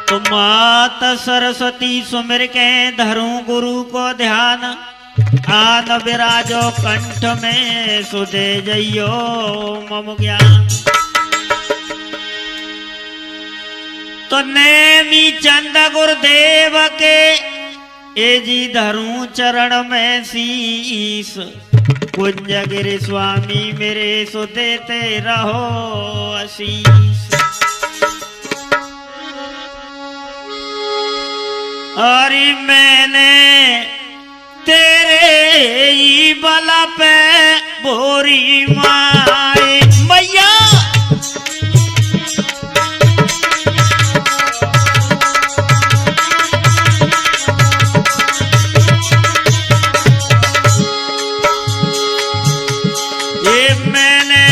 तो मात सरस्वती सुमिर के धरूं गुरु को ध्यान, आन विराजो कंठ में सुदे जइयो मम ज्ञान। तो नेमी चंद गुरुदेव के ए जी धरूं चरण में शीस, कुंज गिरि स्वामी मेरे सो देते रहो आशीष। अरे मैंने तेरे ही बला पे बोरी माए मैया, ये मैंने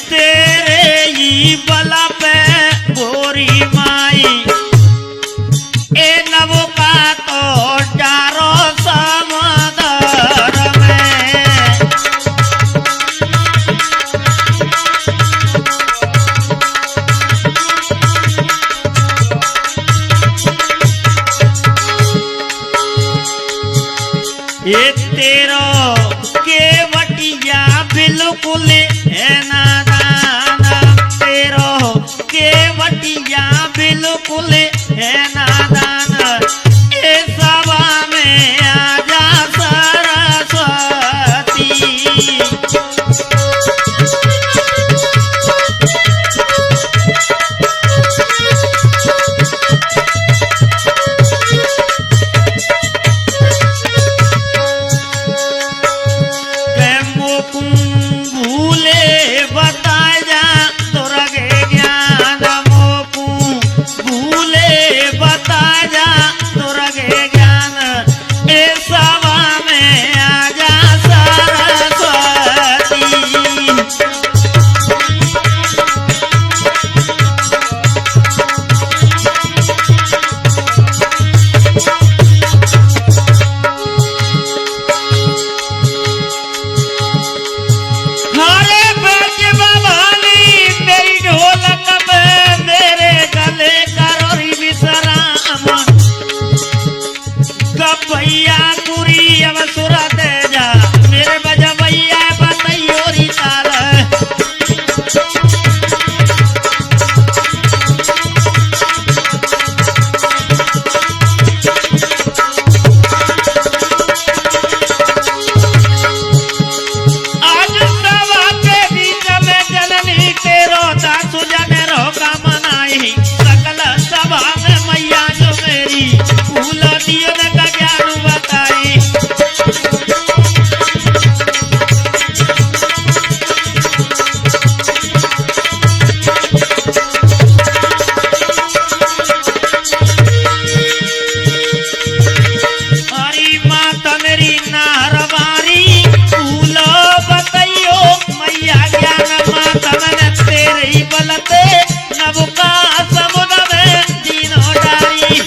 तेरे ही बला पे बोरी माई, ए नवो का तो डारो समदर में। ये तेरो के वटिया बिल्कुल है नादान, तेरो के वटिया बिल्कुल है नादान। ए सभा में आजा सरस्वती, भूले बता जा तोरगे ज्ञान, मोकू भूले बता जा तोरगे ज्ञान। ए सभा में आजा सरस्वती, हरे बज भवानी मेरी ढोलक में मेरे गले करोरी विश्राम। गपैया कुरी अब सुर दे जा मेरे बजबैया बतैयो री तार। आज सभा के बीच में जननी तेरो दासु जन रो का मनाई, सकल सभा में मैया जो मेरी फूल दियो न का ज्ञान बताई। हरी माता मेरी नारवारी फूल बतैयो मैया ज्ञान। माता मैंने तेरे ही बलते नभ का समुद्र में तीनों डारी।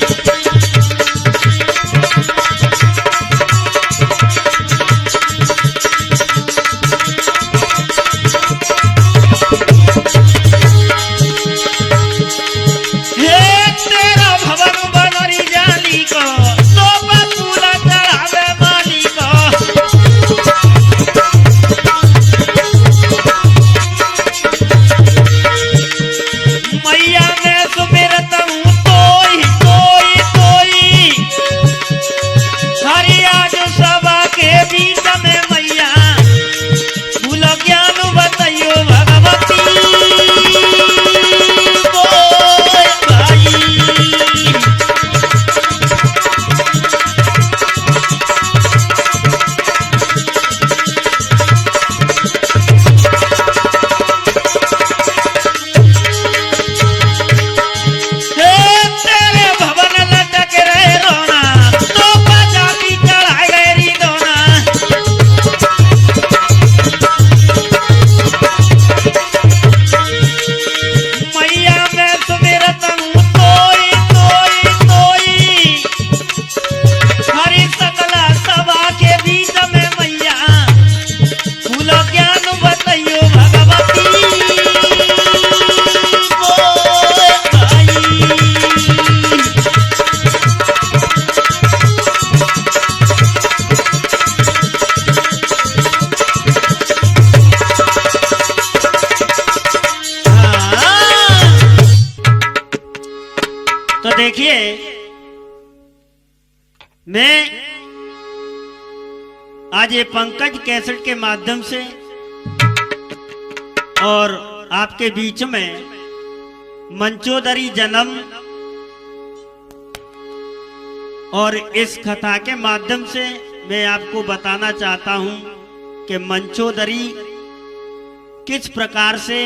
हे तेरा भवन बनरी जाली को, तो बतूला चढ़ावे माली को। मैया देखिए, मैं आज ये पंकज कैसेट के माध्यम से और आपके बीच में मंचोदरी जन्म और इस कथा के माध्यम से मैं आपको बताना चाहता हूं कि मंचोदरी किस प्रकार से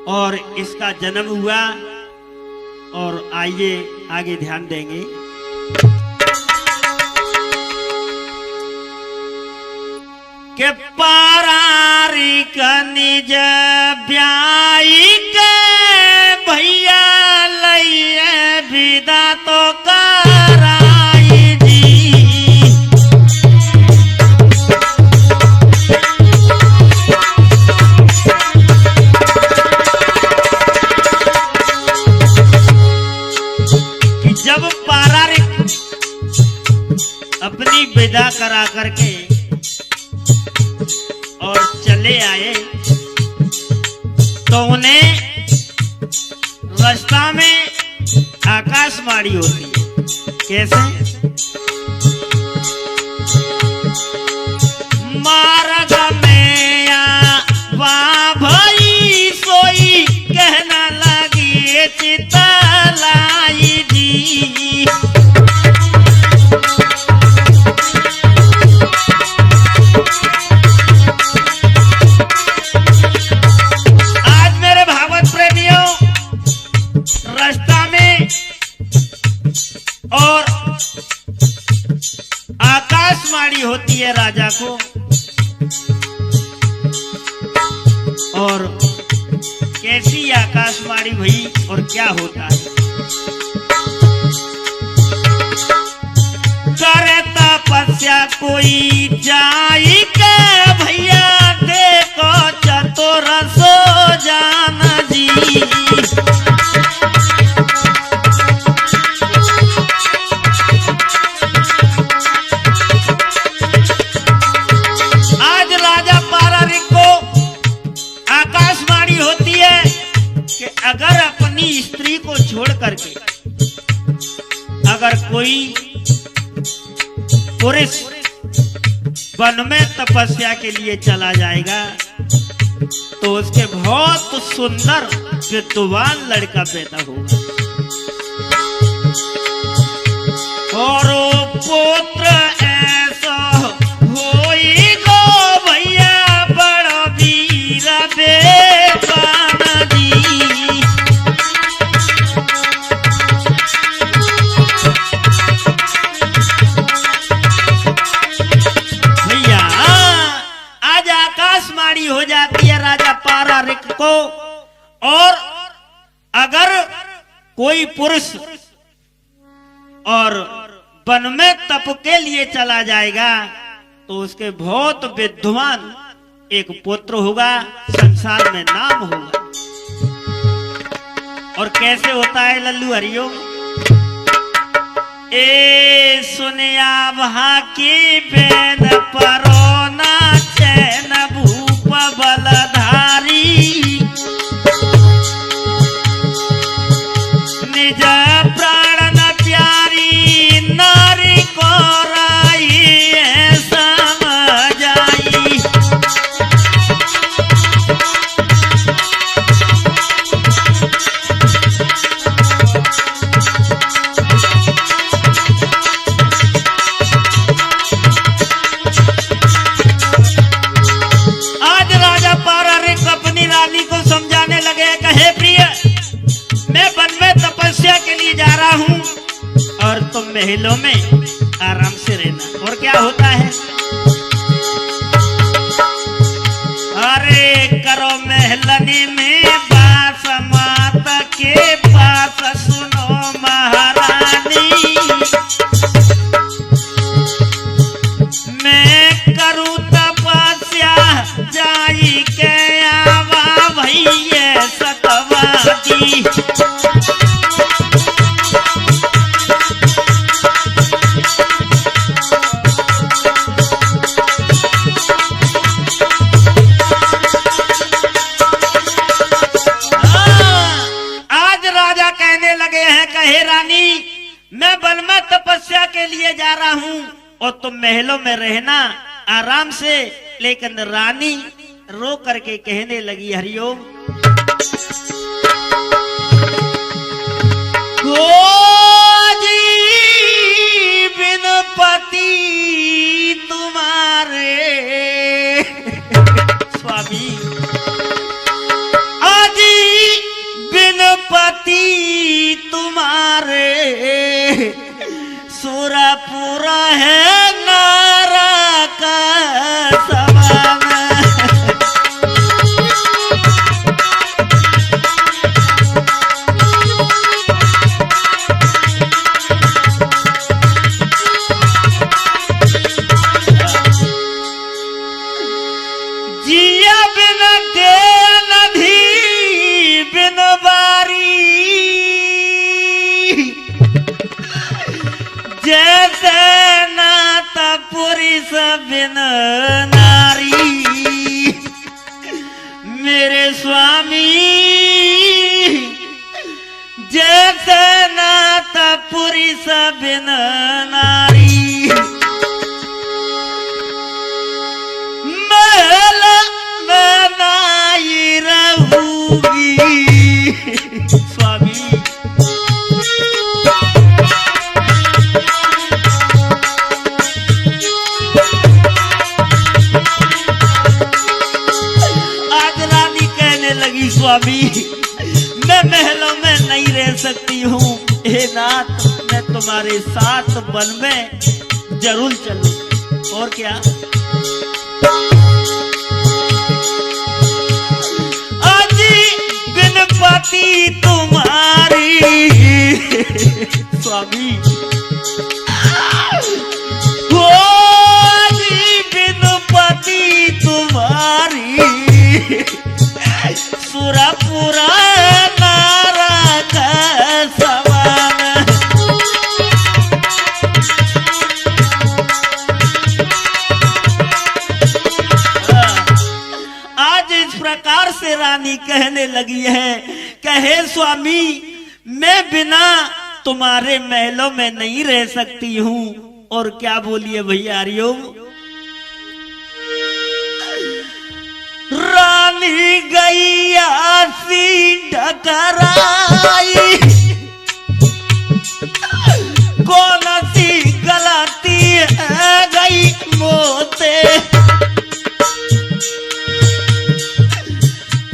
और इसका जन्म हुआ। और आइए आगे ध्यान देंगे। के पारारी कनिज ब्याई के भैया लइए विदा तो कराई जी। जब पारारिक अपनी विदा करा करके और चले आए तो उन्हें रास्ता में आकाशवाणी होती है। कैसे? मार्ग में वाह भाई सोई कहना लगी चितलाई जी। और आकाशवाणी होती है राजा को, और कैसी आकाशवाणी हुई और क्या होता है। करे तपस्या कोई जाई के भैया देखो चतुर सो जाना जी। अगर अपनी स्त्री को छोड़ करके अगर कोई पुरुष वन में तपस्या के लिए चला जाएगा तो उसके बहुत सुंदर विद्वान लड़का पैदा होगा और वो पुत्र ऐसा होई गो भैया बड़ा वीर बेगाना जी। हो जाती है राजा पारारिक को, और अगर कोई पुरुष और वन में तप के लिए चला जाएगा तो उसके बहुत विद्वान एक पुत्र होगा, संसार में नाम होगा। और कैसे होता है लल्लू हरिओम? ए सुनिया वहां की बेद परोना चैन बलधारी निज प्राण न प्यारी नारी को राई समझाई। कहे प्रिय, मैं वन में तपस्या के लिए जा रहा हूं और तुम महलों में आराम से रहना। और क्या होता है? अरे करो महलनी में बास माता के पास सुनो महारानी, मैं करूं तपस्या जाई के आवा भैया सतवादी। आज राजा कहने लगे और तुम महलों में रहना आराम से। लेकिन रानी रो करके कहने लगी, हरिओम, जी बिन पति तुम्हारे स्वामी, आजी बिन पति तुम्हारे सुरपुरा है नारा का समान। जिया बिन देन धी बिन बारी, जैसे नाता पुरुष बिन नारी। मेरे स्वामी जैसे नाता पुरुष बिन नारी। महल में नाई रहूंगी स्वामी, स्वामी मैं महलों में नहीं रह सकती हूँ। हे नाथ, मैं तुम्हारे साथ वन में जरूर चलूं। और क्या, आजी बिन पति तुम्हारी स्वामी, आजी बिन पति तुम्हारी सुरपुरा नारा का समान। आज इस प्रकार से रानी कहने लगी है, कहे स्वामी मैं बिना तुम्हारे महलों में नहीं रह सकती हूँ। और क्या बोलिए भैया, हरिओम, रानी गैया सी डकराई, कौन सी गलती है गई मोते।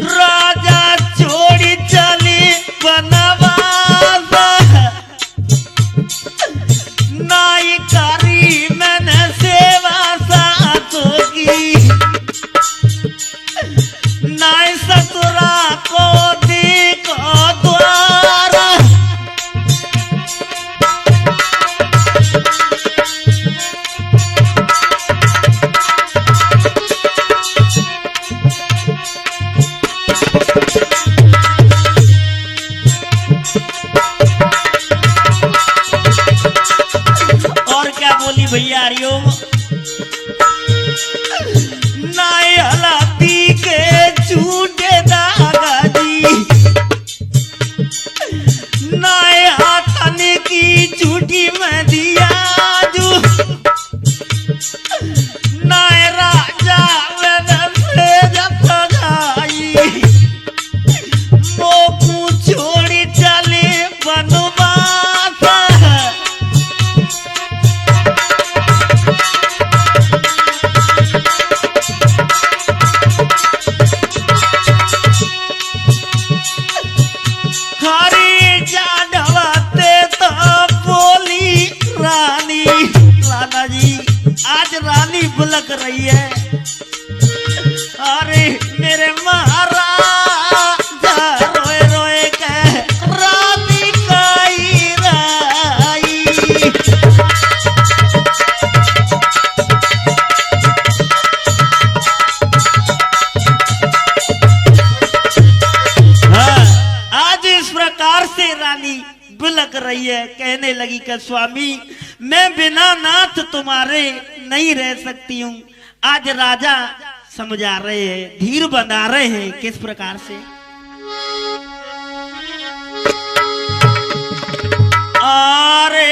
राजा छोड़ी चली बनवास, नाई करी मैंने सेवा सासों की। नाई ससुरा को देखो द्वारा, और क्या बोली भैया, हरिओम, नाई हलाती के झूठे दागा जी, नाए हाथन की झूठी में दिया जू, नाए राजा से जब गाई, मोकू छोड़ी चले बनवास। आज रानी बुलक रही है, अरे मेरे महाराजा रोए रोए कह रानी काई राई। हाँ, आज इस प्रकार से रानी बुलक रही है, कहने लगी कि स्वामी मैं बिना नाथ तुम्हारे नहीं रह सकती हूँ। आज राजा समझा रहे हैं, धीर बंधा रहे हैं, किस प्रकार से, अरे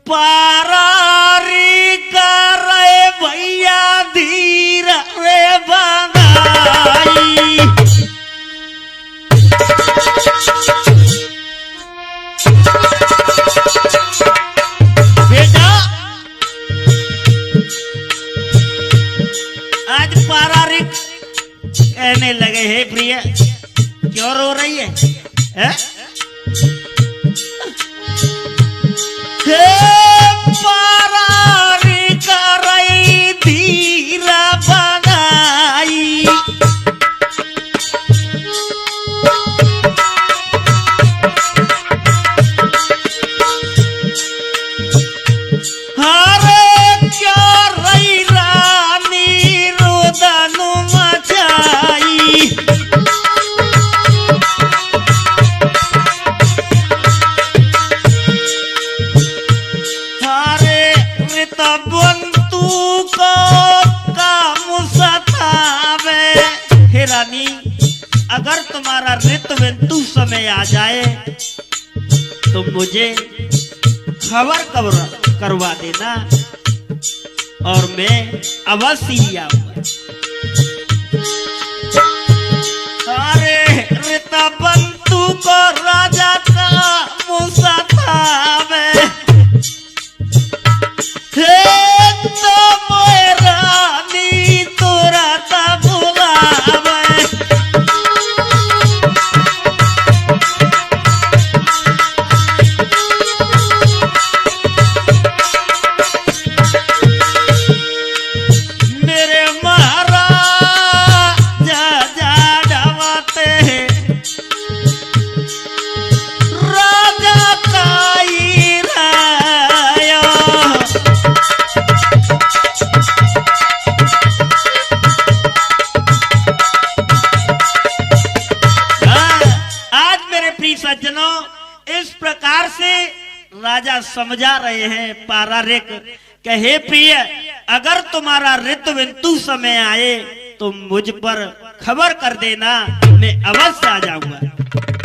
पारा क्यों रो रही है, है? पारारी करई धीरा बनाई, हरे क्या रई रानी रोदन मचाई, रानी अगर तुम्हारा ऋतु समय आ जाए तो मुझे खबर करवा देना और मैं अवश्य ही आऊंगा। अरे ऋतु को राजा का मुसाफावे रानी तोरा बुलावे, मेरे महाराजा जाडवाते राजा काई राया, सज्जनों इस प्रकार से राजा समझा रहे हैं पारारिक कहे प्रिय अगर तुम्हारा ऋतु समय आए तो मुझ पर खबर कर देना, मैं अवश्य आ जाऊंगा।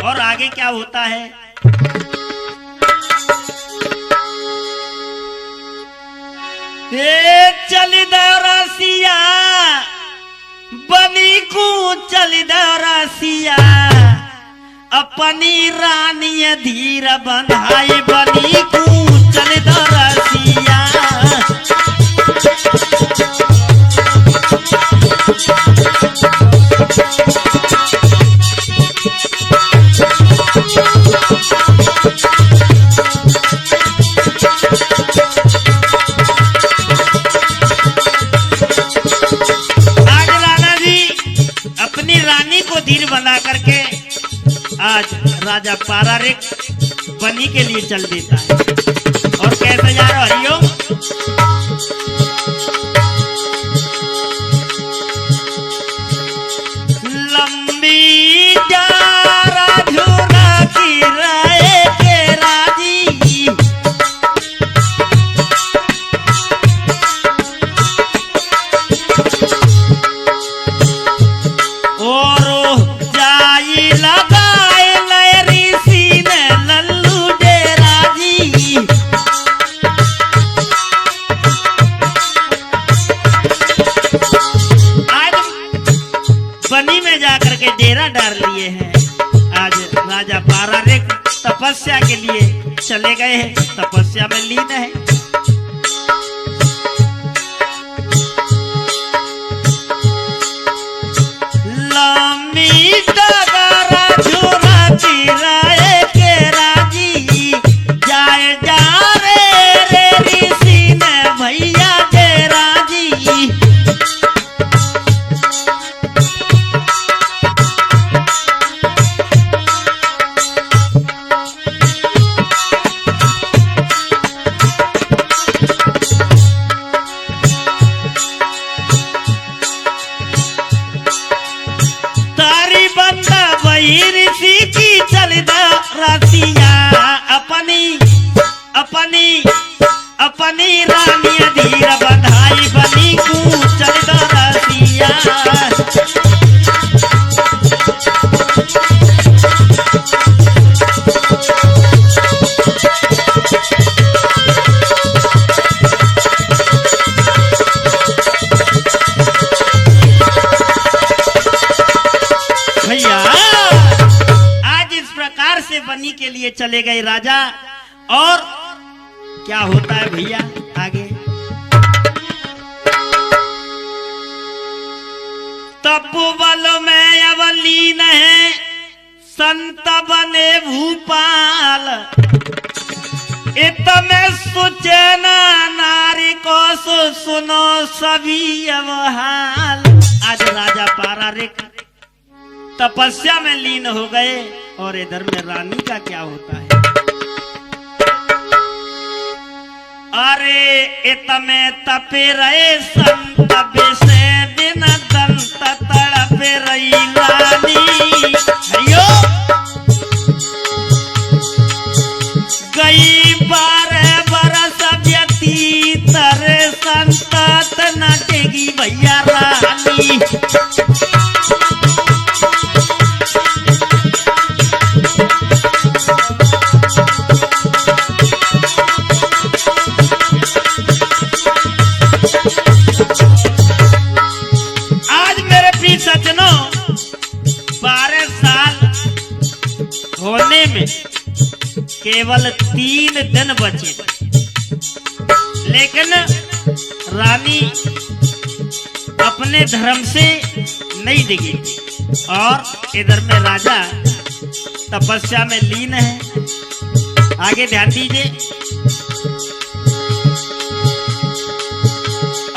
और आगे क्या होता है, चली दौरासिया बनी को चली दौरासिया अपनी रानी धीर बंधाई बनी कूचल दरसिया, आज राणा जी अपनी रानी को धीर बना करके आज राजा पारारिक बनी के लिए चल देता है। और कैसे जा रहा हरिओम, लंबी जारा झूरा की राय के राजी, और जाई लगा बनी में जाकर के डेरा डाल लिए हैं। आज राजा पारारिक तपस्या के लिए चले गए हैं, तपस्या में लीन है। लामी डगरा झूरा चिराए के राजी, जाए जा रे ऋषि ने भैया के राजी, ऋषि की चलदा रसिया अपनी अपनी अपनी रानी धीर बधाई बनी को चलदा रसिया, बनी के लिए चले गए राजा। और क्या होता है भैया आगे, तपोबल में अवलीन है संत बने भूपाल, इत में सुचैन नारी को सुनो सभी अब हाल। आज राजा पारारिक तपस्या में लीन हो गए और इधर में रानी का क्या होता है। अरे इत में तपे रहे संत विषय दिन दंत तड़पे रही रानी। अयो गई 12 बरस व्यतीत रे संतत न टेगी भैया रानी। आज मेरे प्रिय सज्जनों 12 साल होने में केवल 3 दिन बचे, लेकिन रानी अपने धर्म से नहीं डिगी और इधर में राजा तपस्या में लीन है। आगे ध्यान दीजिए।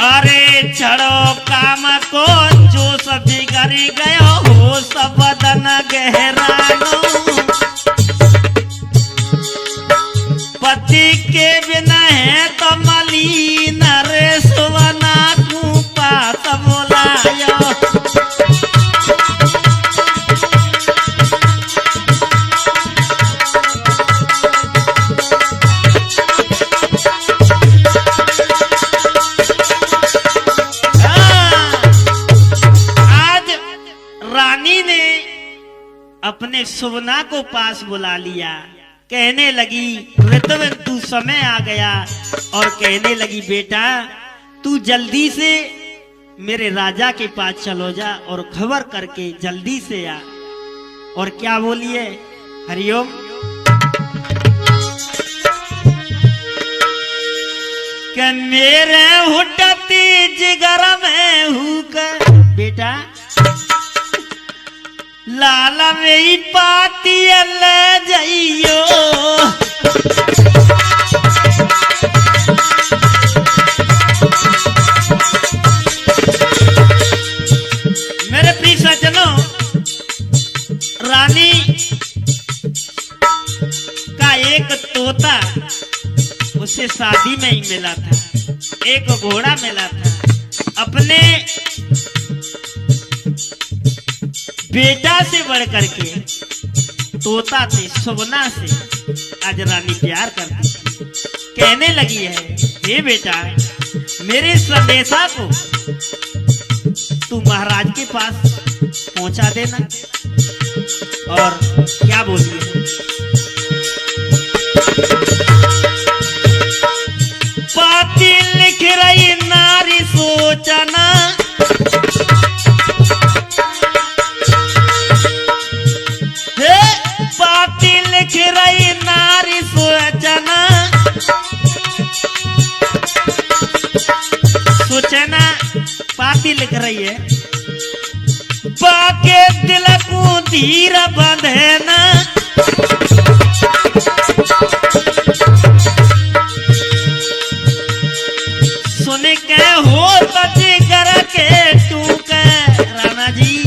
अरे छड़ो काम को जो सभी करी गयो हो सब बदन गहरानो। पति के बिना है तो मलिन रे सुवना को पास बोलायो। रानी ने अपने सुवना को पास बुला लिया, कहने लगी ऋतुवन तू समय आ गया, और कहने लगी बेटा तू जल्दी से मेरे राजा के पास चलो जा और खबर करके जल्दी से आ। और क्या बोलिए, हरिओम। कि मेरे हुटती जिगर में हूँ बेटा लाला मेरी पाती ले जाइयो। मेरे प्रिय सज्जनों रानी का एक तोता उसे शादी में ही मिला था, एक घोड़ा मिला था। अपने बेटा से बढ़ करके तोता से सुवना से आज रानी प्यार करती थी। कहने लगी है हे बेटा मेरे संदेशा को तू महाराज के पास पहुंचा देना। और क्या बोली है, पाती लिख रही नारी सोचना। पाती लिख रही नारी सोचना। सोचना पाती लिख रही है, बाके दिल को धीर बंधना। सुन के हो तजी कर के तू के राणा जी,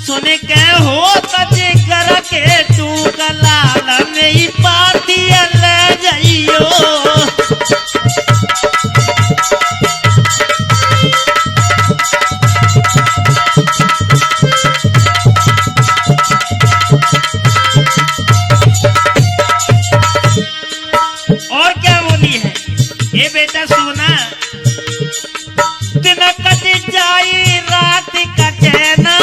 सुन के हो तजी कर के तू का लाल में पाती ले जाइयो। और क्या बोली है, ये बेटा सुना दिन कट जाई रात कटे ना।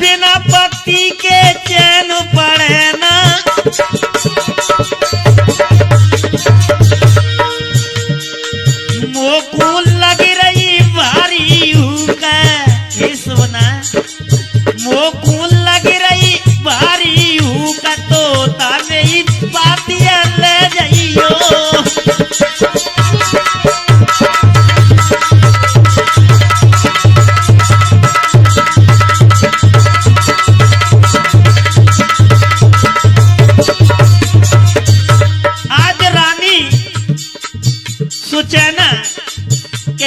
बिना पति के चैन पड़े ना। मोकू लगी रही भारी हुका, ये सुना मोकू लगी रही भारी हुका। तो तावे पाती ले जाइयो।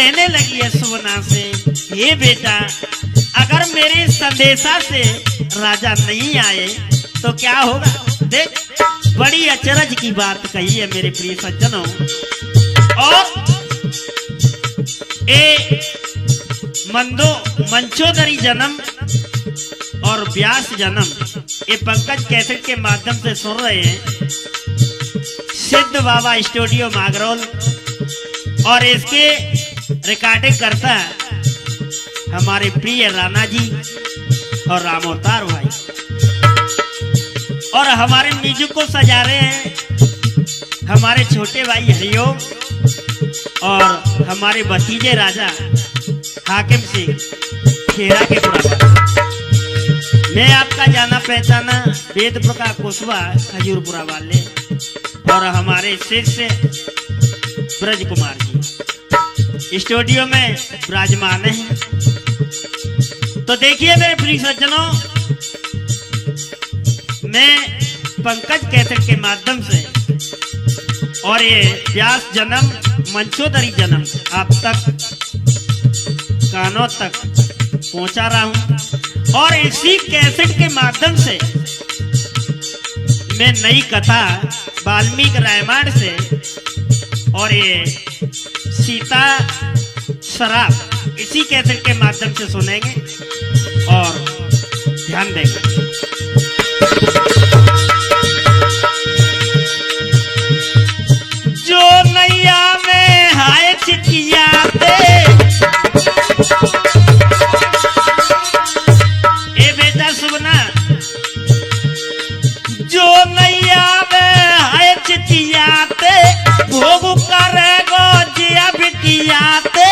कहने लगी है सुवना से, हे बेटा अगर मेरे संदेशा से राजा नहीं आए तो क्या होगा। देख बड़ी अचरज की बात कही है मेरे प्रिय सज्जनों। और ए मंचोदरी जन्म और व्यास जन्म ये पंकज कैसेट के माध्यम से सुन रहे हैं सिद्ध बाबा स्टूडियो मागरोल, और इसके रिकॉर्डिंग करता है हमारे प्रिय राणा जी और रामोतार भाई, और हमारे म्यूजिक को सजा रहे हैं हमारे छोटे भाई हरिओम और हमारे भतीजे राजा हाकिम सिंह खेरा के पुराना। मैं आपका जाना पहचाना वेद प्रकाश कुशवाहा खजूरपुरा वाले, और हमारे शिष्य ब्रज कुमार जी स्टूडियो में विराजमान हैं। तो देखिए मेरे प्रिय सज्जनों, मैं पंकज कैसेट के माध्यम से और ये व्यास जन्म मंचोदरी जन्म आप तक कानों तक पहुंचा रहा हूं, और इसी कैसेट के माध्यम से मैं नई कथा वाल्मीकि रामायण से और ये सीता शराब इसी कैसेट के माध्यम से सुनेंगे और ध्यान देंगे। जो नैया में हाय चिटियाते, ए बेटा सुनना, जो नैया में हाय चिटियाते भोग करेगो जिया बिटियाते।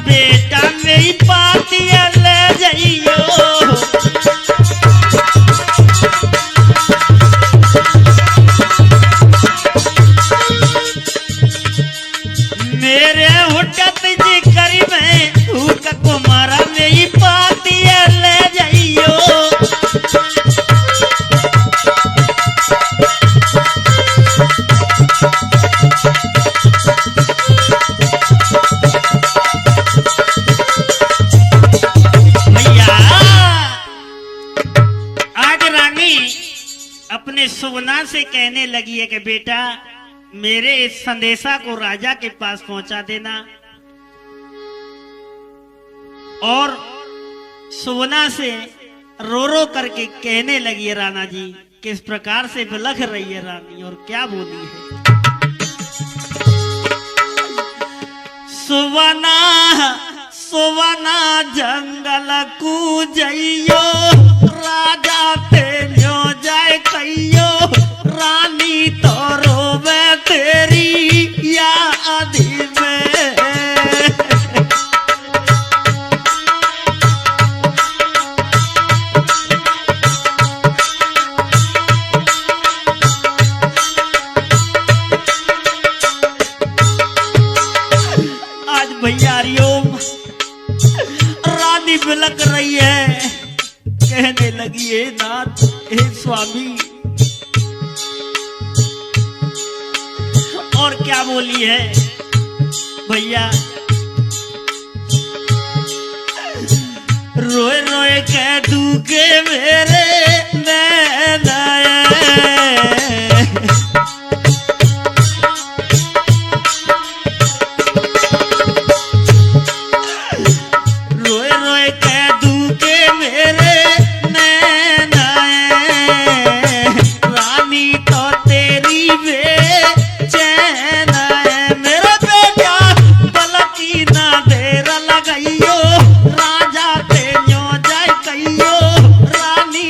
बेटा मेरी पातिया ले जाइयो, मेरे हुटत जी करी में हुक कुमारा मेरी पातिया ले जाइयो। अपने सुवना से कहने लगी है कि बेटा मेरे इस संदेशा को राजा के पास पहुंचा देना, और सुवना से रो रो करके कहने लगी है राणा जी किस प्रकार से बिलख रही है रानी और क्या बोली है। सुवना सुवना जंगल कू जइयो राजा तेन्यो जाए कहियो, रानी तो रोवे तेरी याद में। आज भैया हरिओम रानी बिलक रही है, कहने लगी है नाथ हे स्वामी, और क्या बोली है भैया, रोए रोए कह दूंगे मेरे नैना, रोए रोए कह दूंगे मेरे नैना, रानी तो तेरी बेचैन है। मेरा बेटा पलकी ना देर लगाइयो, राजा तेन्यो जाय कहियो, रानी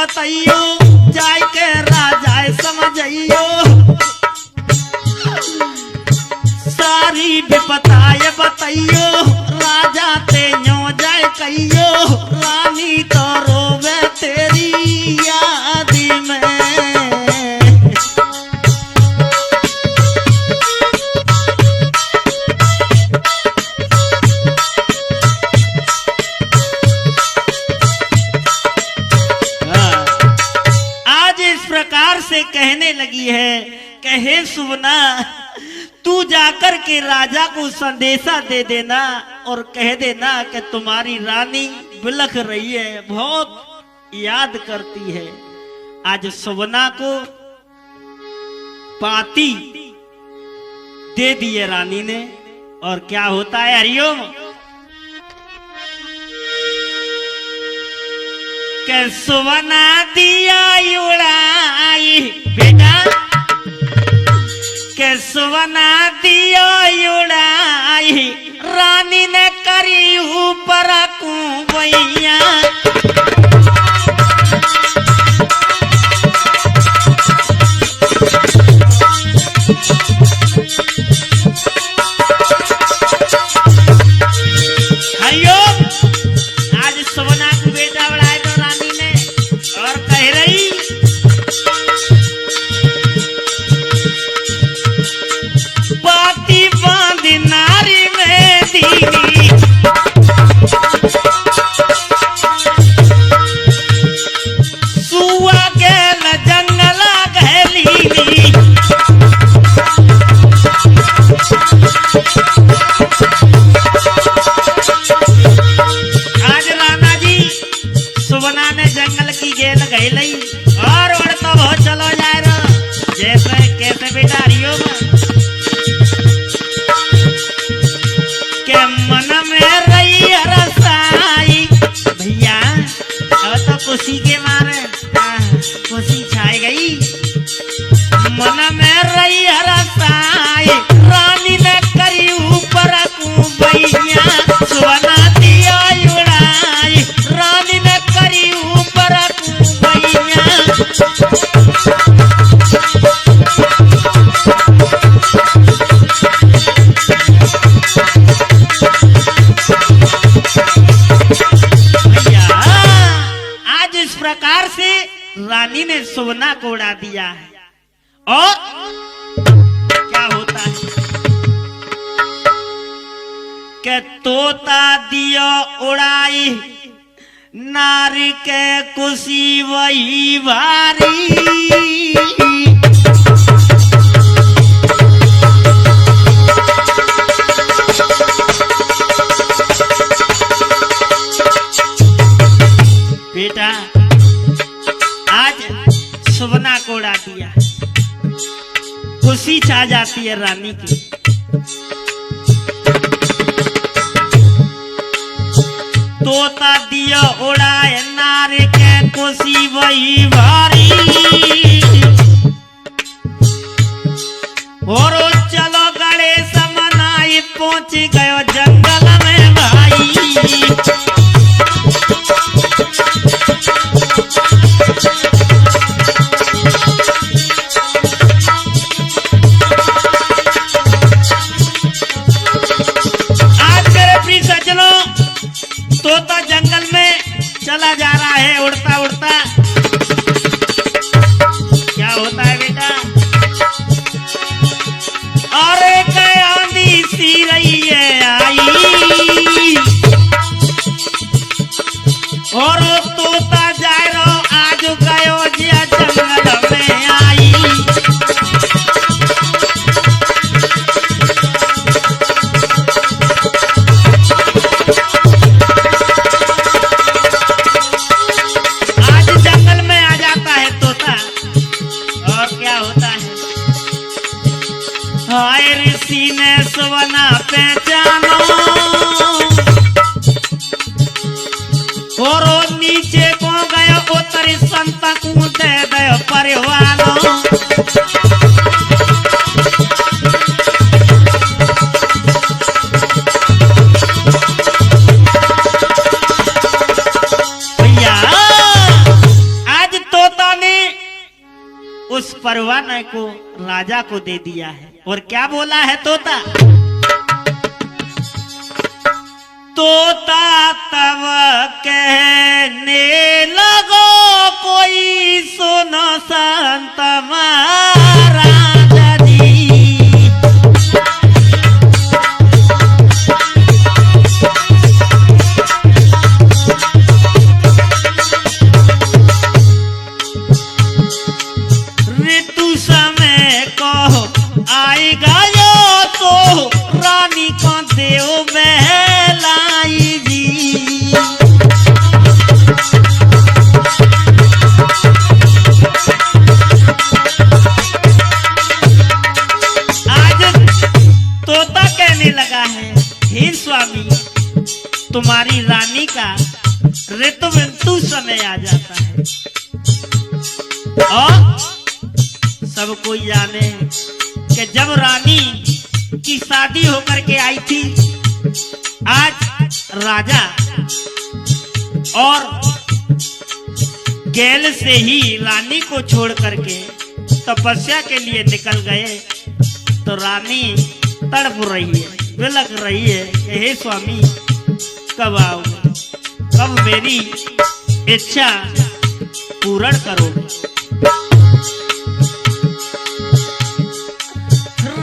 बतइयो जाय के राजा समझइयो सारी विपताय बतइयो राजा ते न्यो जाय कहियो रानी तो रोवे तेरी याद में। से कहने लगी है कहे सुवना तू जाकर के राजा को संदेशा दे देना और कह देना कि तुम्हारी रानी बिलख रही है, बहुत याद करती है। आज सुवना को पाती दे दिए रानी ने और क्या होता है हरिओम के सुवना दिया उड़ाई बेटा के सुवना दिया उड़ाई रानी ने करी ऊपर कुंवैया हरिओम आज सुवना को बेटा उड़ाए और उड़ता बहुत चलो जाए रो जैसे कैसे बेटा हरिओम के मन में रही रसाई भैया अब तो खुशी के मारे खुशी छाई गई मन में रही रसाई रानी ने करी ऊपर कुंवैया सुवना दिया उड़ाई रानी ने करी ऊपर आज इस प्रकार से रानी ने सुवना को उड़ा दिया है और क्या होता है कि तोता दिया उड़ाई नारी के खुशी वही भारी बेटा आज सुवना को उड़ा दिया खुशी छा जाती है रानी की। तोता दिया उड़ाए नारे के खुशी वही भारी और चलो गणेश मनाई पहुंच गयो जंगल में भाई तोता जंगल में चला जा रहा है उड़ता उड़ता क्या होता है बेटा और एक आंधी सी रही है आई और तोता जाए रो आज गयो जिया जंगल में आई हाय ऋषि ने सुवना पहचानो और नीचे को गयो उतरी संत को दे गयो परिवानो भैया आज दीवाने को राजा को दे दिया है। और क्या बोला है तोता? तोता तब कहने लगो कोई सुनो संत महाराज जी। ऋतु समय को आएगा यो तो रानी को देव बहलाई जी। आज तोता कहने लगा है, हे स्वामी तुम्हारी रानी का ऋतु समय आ जाता है। और सब कोई जाने कि जब रानी की शादी होकर के आई थी, आज राजा और गैल से ही रानी को छोड़ करके तपस्या के लिए निकल गए। तो रानी तड़प रही है, बिलख रही है कि हे स्वामी कब आओगे, कब मेरी इच्छा पूर्ण करोगे।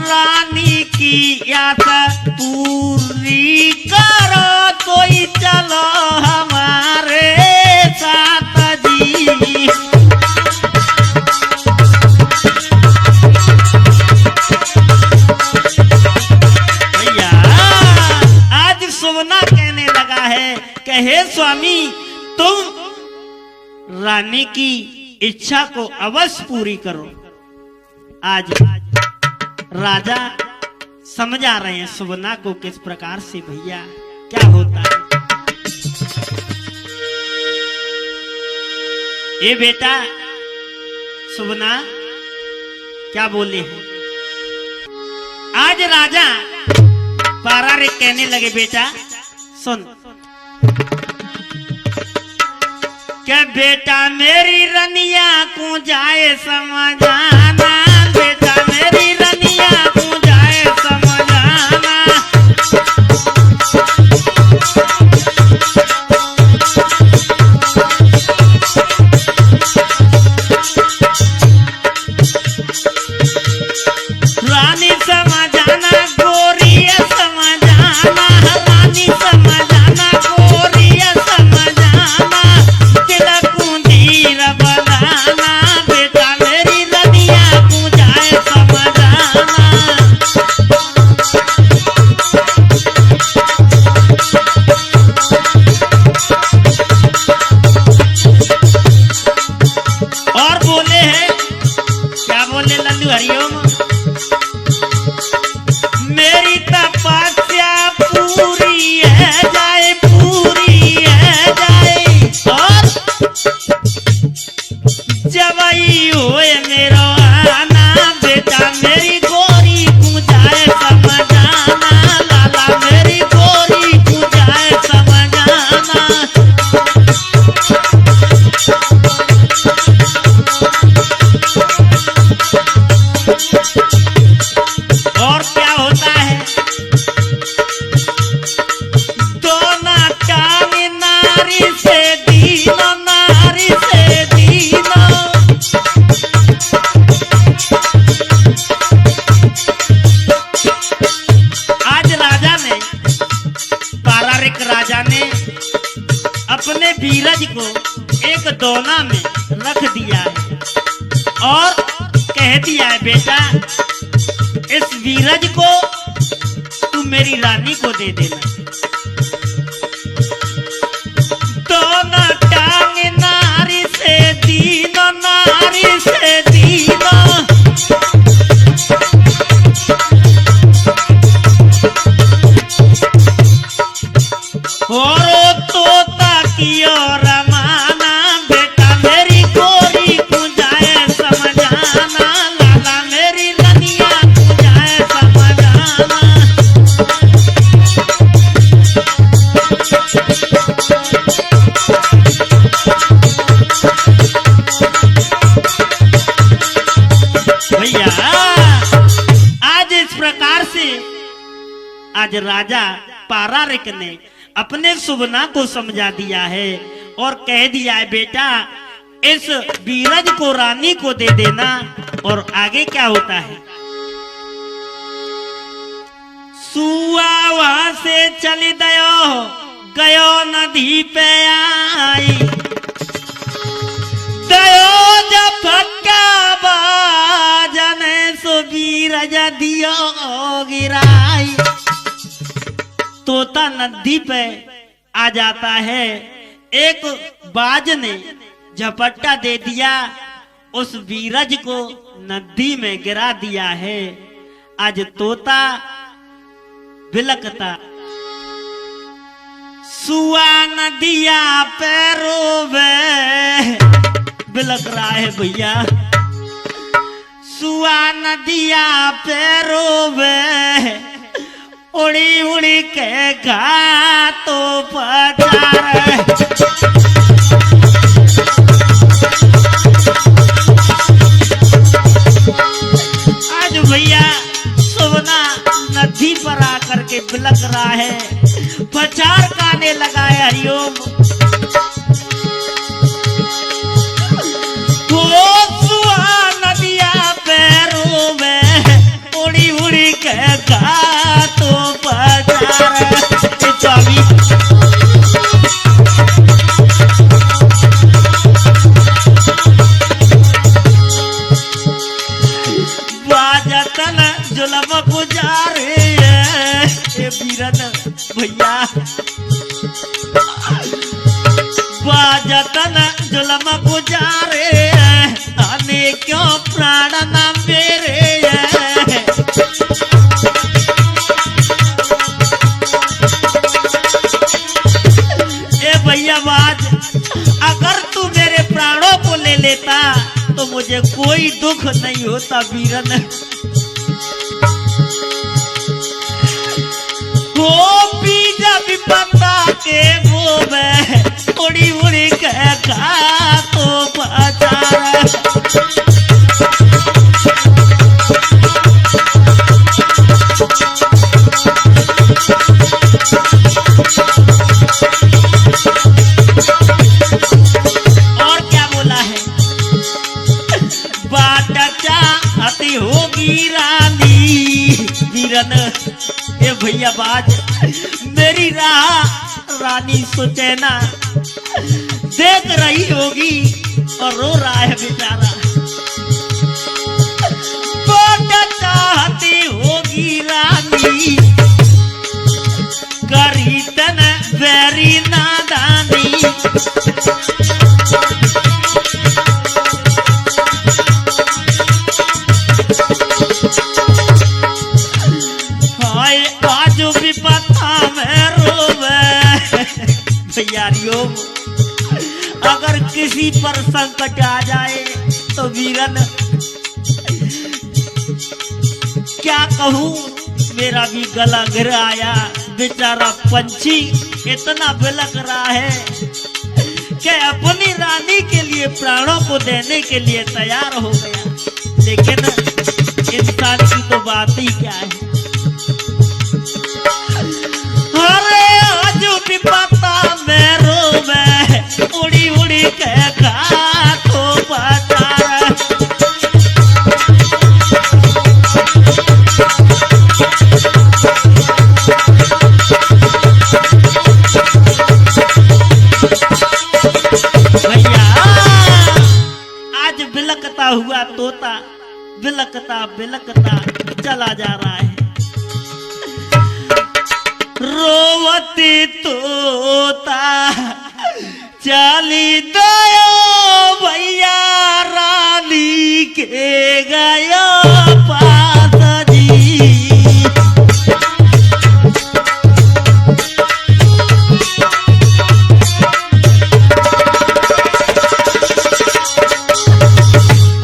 रानी की आशा पूरी करो तो ही चलो हमारे साथ जी। भैया आज सुवना कहने लगा है कि हे स्वामी तुम रानी की इच्छा को अवश्य पूरी करो। आज राजा समझा रहे हैं सुवना को किस प्रकार से भैया क्या होता है। ए बेटा सुवना क्या बोले हैं? आज राजा पारारे कहने लगे, बेटा सुन क्या बेटा मेरी रनिया को जाए समझाना, बेटा मेरी रनिया को जाए समझाना। रानी समझाना गोरी समझाना, रानी समझाना गोरी समझाना, तिलक को धीर बनाना, बेटा मेरी रनिया को जाए समझाना। और बोले हैं, क्या बोले लल्लू हरिओम? मेरी तपस्या पूरी है जाए, पूरी है जाए। और जब आई होए मेरो आना, बेटा मेरी गोरी को जाए समझाना, लाला मेरी गोरी को जाए समझाना। और क्या होता है? दोनों टांग नारी से दीनो, नारी से दीनो। आज राजा ने, पारारिक राजा ने अपने बीरज को एक दोना में रख दिया है और कह दिया है, बेटा इस बीरज को तू मेरी रानी को दे देना। दोनों टांग नारी से दीनो, नारी से दीनो। और तोता की और रमाना, बेटा मेरी गोरी को जाए समझाना, लाला मेरी रनिया को जाए समझाना। राजा पारारिक ने अपने सुबना को समझा दिया है और कह दिया है बेटा इस बीरज को रानी को दे देना। और आगे क्या होता है, सुआ वहां से चली गयो नदी पे आई, दयो जब फटका बाजने सो बीरज दियो गिराई। तोता नदी पे आ जाता है, एक बाज ने झपट्टा दे दिया, उस बीरज को नदी में गिरा दिया है। आज तोता बिलकता, सुआ नदिया पैरों में बिलक रहा है भैया, सुआ नदिया पैरों में उड़ी उड़ी के घाटों पर जा रहे। आज भैया सुबना नदी पर आकर के बिलक रहा है, प्रचार गाने लगा है हरिओम। नदिया पैरों में उड़ी उड़ी के घाटों पर जा रहे। बाजतन जुलम गुजारे बीरन भैया, बाजतन जुलम गुजारे आने क्यों प्राण न मेरे। ए भैया बाज, अगर तू मेरे प्राणों को ले लेता तो मुझे कोई दुख नहीं होता बीरन। वो बीजा भी पता के वो मैं उड़ी उड़ी के घाटों पर जा रहा। और क्या बोला है, बाट चाहती होगी रानी बीरन। ए भैया बाज, मेरी राह रानी सुचैना देख रही होगी और रो रहा है बेचारा। बाट चाहती होगी रानी करी तन बैरी नादानी। आज भी पता में रोवे भैयारियों, अगर किसी पर संकट आ जाए तो वीरन क्या कहूँ, मेरा भी गला गिर आया। बेचारा पंछी इतना बिलक रहा है कि अपनी रानी के लिए प्राणों को देने के लिए तैयार हो गया, लेकिन इंसान की तो बात ही क्या है। अरे आज भी पता में रोवे उड़ी उड़ी के घाटों पर जा रहे। भैया आज बिलकता हुआ तोता बिलकता बिलकता चला जा रहा है। रोवती तोता चली दयो भैया रानी के गयो पास जी।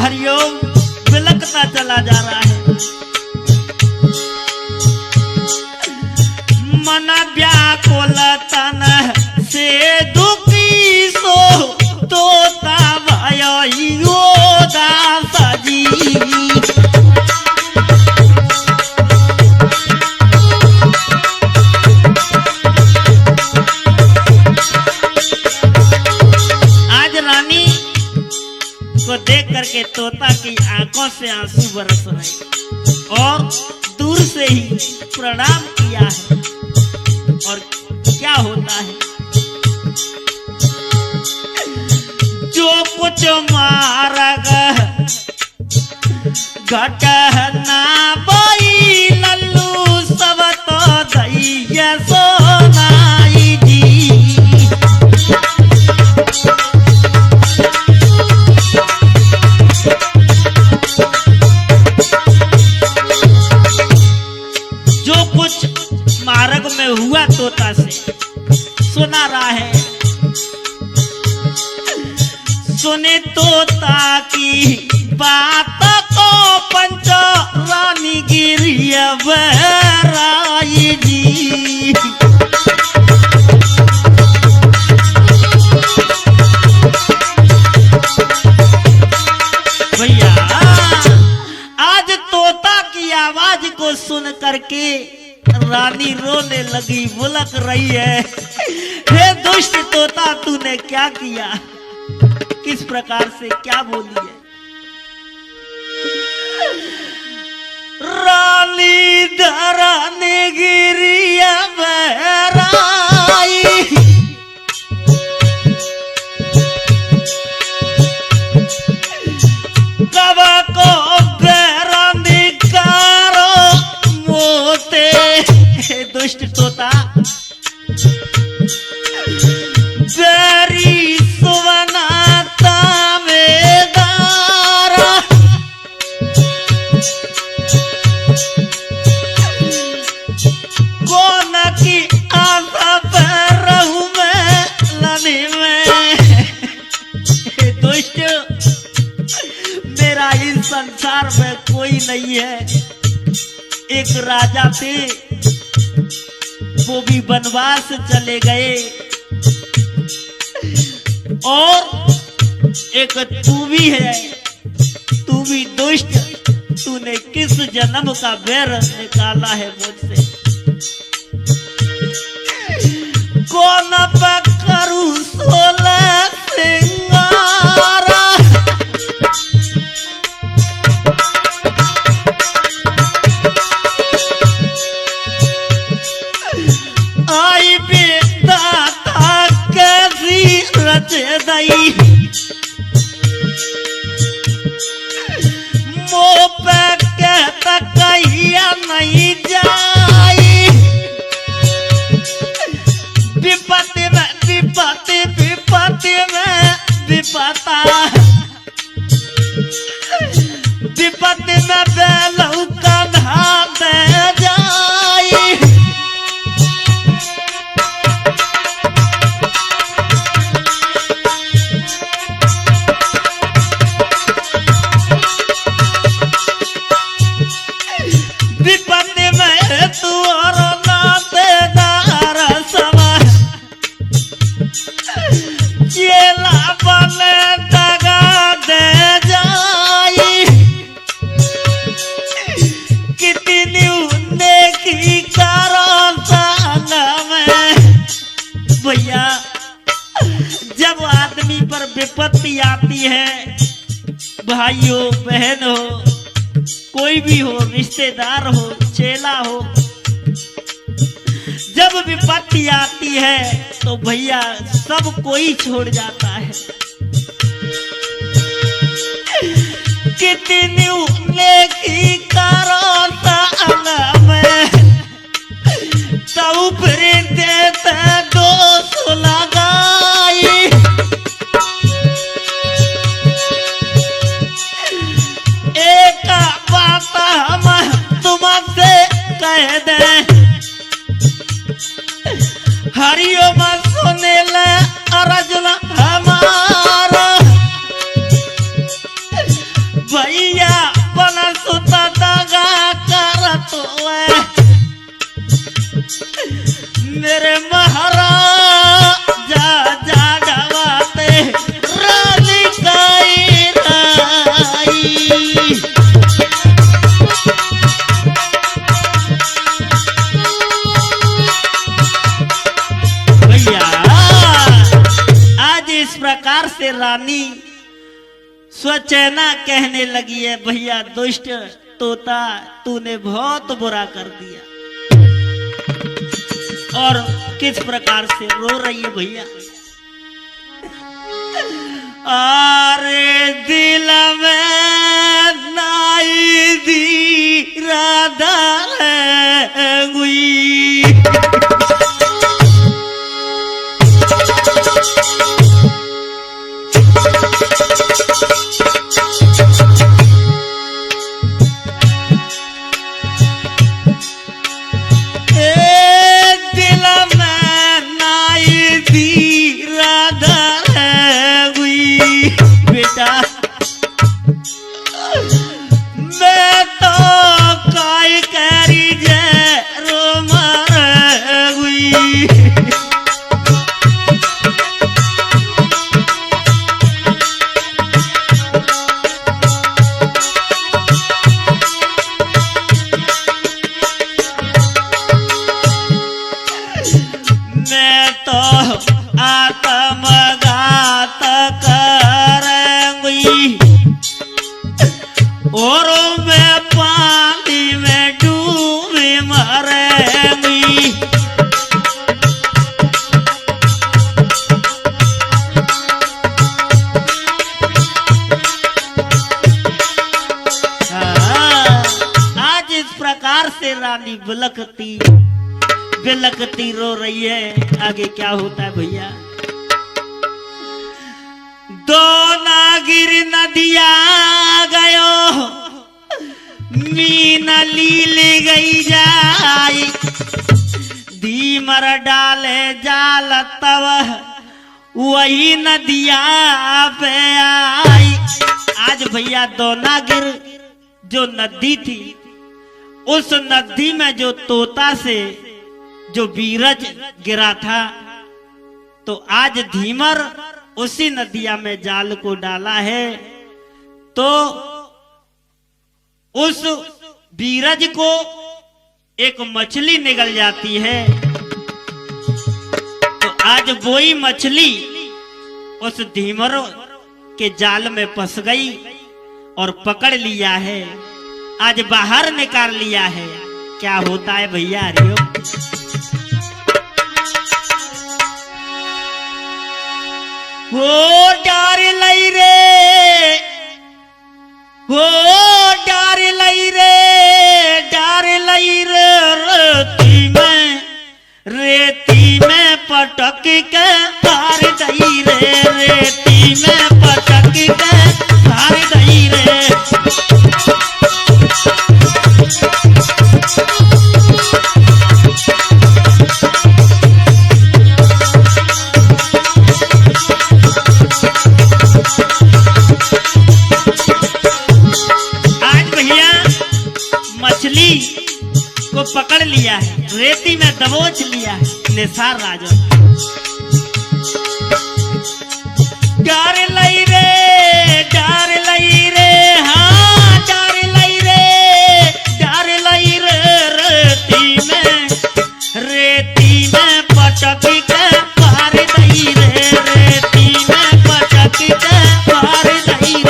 हरिओम बिलकता चला जा रहा है। मन व्याकुल तन से दुखी सो तोता भयो दास जी। करके तोता की आंखों से आंसू बरस रहे और दूर से ही प्रणाम किया है। और क्या होता है, जो कुछ मारग घटना बई लल्लू सब तो दैया सोनाई जी। जो कुछ मार्ग में हुआ तोता से सुना रहा है, सुने तोता की बात को पंच रानी गिरी बहराई जी। भैया आज तोता की आवाज को सुन करके रानी रोने लगी, बुलक रही है, हे दुष्ट तोता तूने क्या किया, किस प्रकार से क्या बोली है। रानी धराने गिरिया बहराई, कबा को बहरानी कारो मोते। दुष्ट तोता बेरी सुवनाता वेदारा, कौन की आशा पर रहूं मैं लनी में। दुष्ट मेरा इस संसार में कोई नहीं है। एक राजा थे, वो भी वनवास चले गए और एक तू भी है, तू भी दुष्ट, तूने किस जन्म का बैर निकाला है मुझसे। कौन पकड़ू सोलह सिंगारा, आई बेदाता कैसी रच दई, मुँह पे कहता कहिया नहीं जाई। विपत्ति में विपत्ति, विपत्ति में विपता, विपत्ति में बेलू कंधा दे जाई। विपत्ति में तू और नातेदार समा, चेला बने दगा दे जाई। कितनी नेकी करो संग में। भैया जब आदमी पर विपत्ति आती है, भाई हो बहन हो कोई भी हो, रिश्तेदार हो चेला हो, जब विपत्ति आती है तो भैया सब कोई छोड़ जाता है। कितनी नेकी करो संग में, तब फिर देते दोष लगाई। एक बात हम तुमसे कह दें, हरिओम सुने ले अर्जुन हमारा। भैया बन सुता दगा कर तो मेरे महाराजा जागवाते रानी काई राई। भैया आज इस प्रकार से रानी स्वचैना कहने लगी है, भैया दुष्ट तोता तूने बहुत बुरा कर दिया। और किस प्रकार से रो रही है भैया। अरे दिल में नाई दी राधा हुई, मैं तो काय करी जे रो मार हुई। मैं तो आत्मघात करूंगी और मैं पानी में डूबी मरूंगी। आज इस प्रकार से रानी बिलखती बिलखती रो रही है। आगे क्या होता है भैया। दो नागिर नदिया गयो मीना लील गई जाई, धीमर डाले जाल तब वही नदिया पे आई। आज भैया दो नागिर जो नदी थी, उस नदी में जो तोता से जो बीरज गिरा था, तो आज धीमर उसी नदिया में जाल को डाला है, तो उस बीरज को एक मछली निकल जाती है। तो आज वही मछली उस धीमर के जाल में फंस गई और पकड़ लिया है, आज बाहर निकाल लिया है। क्या होता है भैया हरिओम। हो डार लई रे, हो डार लई रे, डार लई रे, रेती में पटक के हार गई रे, रेती में पटक के हार गई रे। मछली को पकड़ लिया है, रेती में दबोच लिया है निसार राजा। डार लई रे, डार लई रे, हाँ डार लई रे, डार लई रे, रेती में पटक के पार दई रे, रेती में पटक के पार दई रे।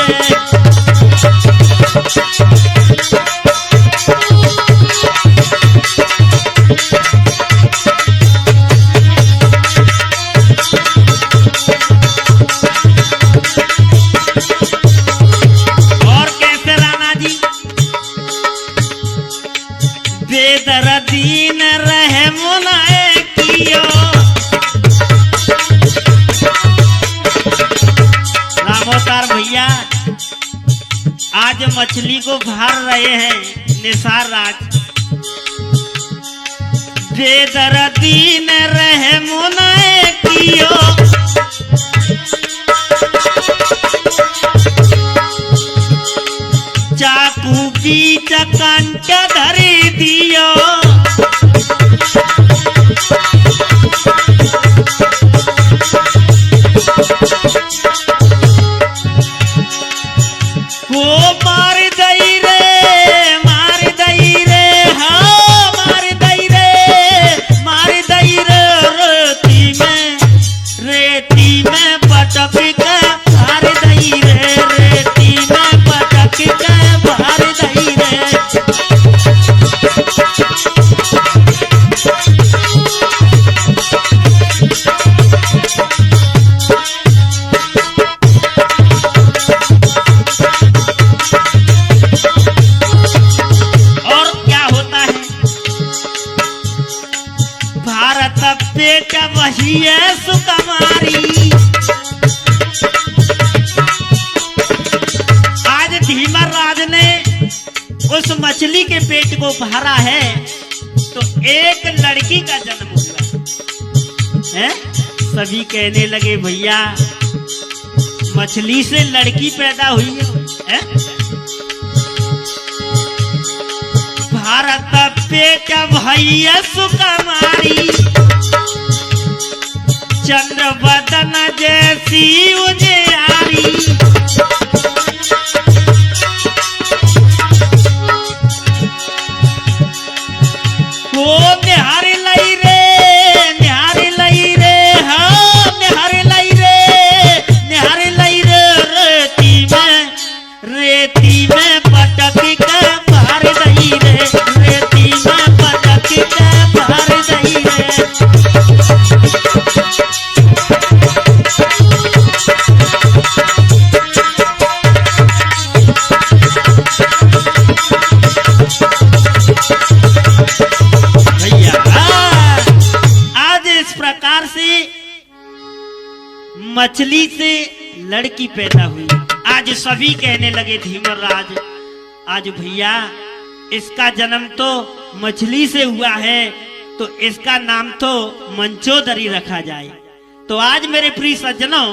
बेदर्दीन रहे मुनाए कियो, रामोतार भैया आज मछली को भार रहे हैं निसार राज। बेदर्दीन रहे मुनाए कियो, चाकू बीच कंठ धरी दियो, वो मार दई रे, मार दई रे, हाँ मार दई रे, मार दई रे, पेट वही है सुकुमारी। आज धीमराज ने उस मछली के पेट को भरा है तो एक लड़की का जन्म हुआ है। सभी कहने लगे भैया मछली से लड़की पैदा हुई है? भारत पेट भैया सुकुमारी, चंद्र बदन जैसी उजियारी। वो निहारी लई रे, निहारी लई रे, हाँ निहारी लई रे, निहारी लई रे। रेती में पटक के मार दई रे, रेती में पटक के मार दई रे। मछली से लड़की पैदा हुई। आज सभी कहने लगे धीमराज आज भैया इसका जन्म तो मछली से हुआ है तो इसका नाम तो मंचोदरी रखा जाए। तो आज मेरे प्रिय सज्जनों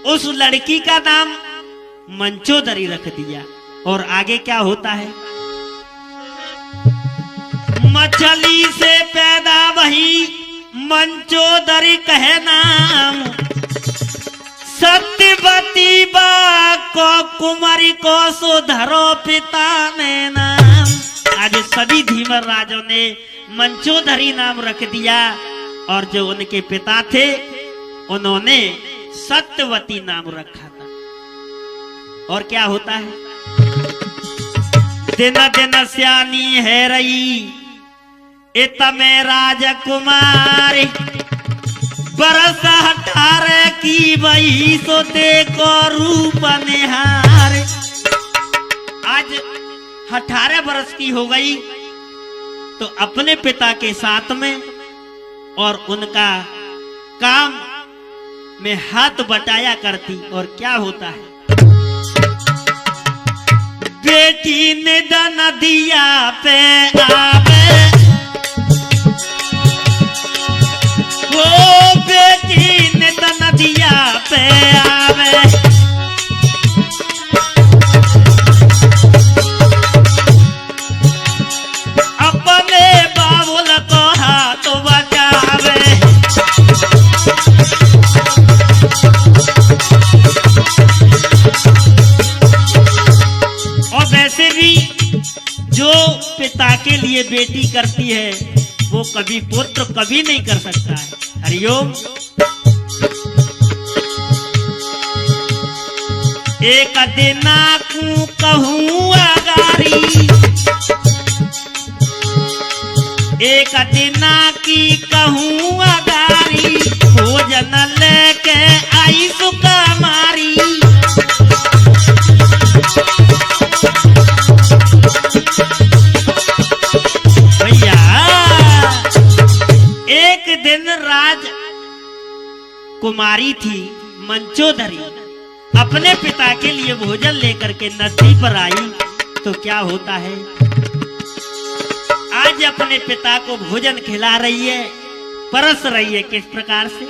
उस लड़की का नाम मंचोदरी रख दिया। और आगे क्या होता है? मछली से पैदा वही मंचोदरी कहे नाम, सत्यवती बा को कुमारी को सुधरो पिता ने नाम। आज सभी धीमराजों ने मंचोदरी नाम रख दिया और जो उनके पिता थे उन्होंने सत्यवती नाम रखा था। और क्या होता है? दिन दिन स्यानी है रही इतमे राजकुमारी, बरस 18 की वही सो देखो रूप निहार। आज 18 बरस की हो गई तो अपने पिता के साथ में और उनका काम में हाथ बटाया करती। और क्या होता है? बेटी ने दाना दिया पे आवे, वो बेटी ने दाना दिया पे आवे। अपने बाबुल को हाथ बचावे। और वैसे भी जो पिता के लिए बेटी करती है वो कभी पुत्र कभी नहीं कर सकता है। हरिओम। एक दिना को कहूँ अगारी, एक दिना की कहूँ अगारी, भोजन लेके आई सुकुमारी। भैया एक दिन राज कुमारी थी मंचोदरी अपने पिता के लिए भोजन लेकर के नदी पर आई। तो क्या होता है? आज अपने पिता को भोजन खिला रही है, परस रही है। किस प्रकार से?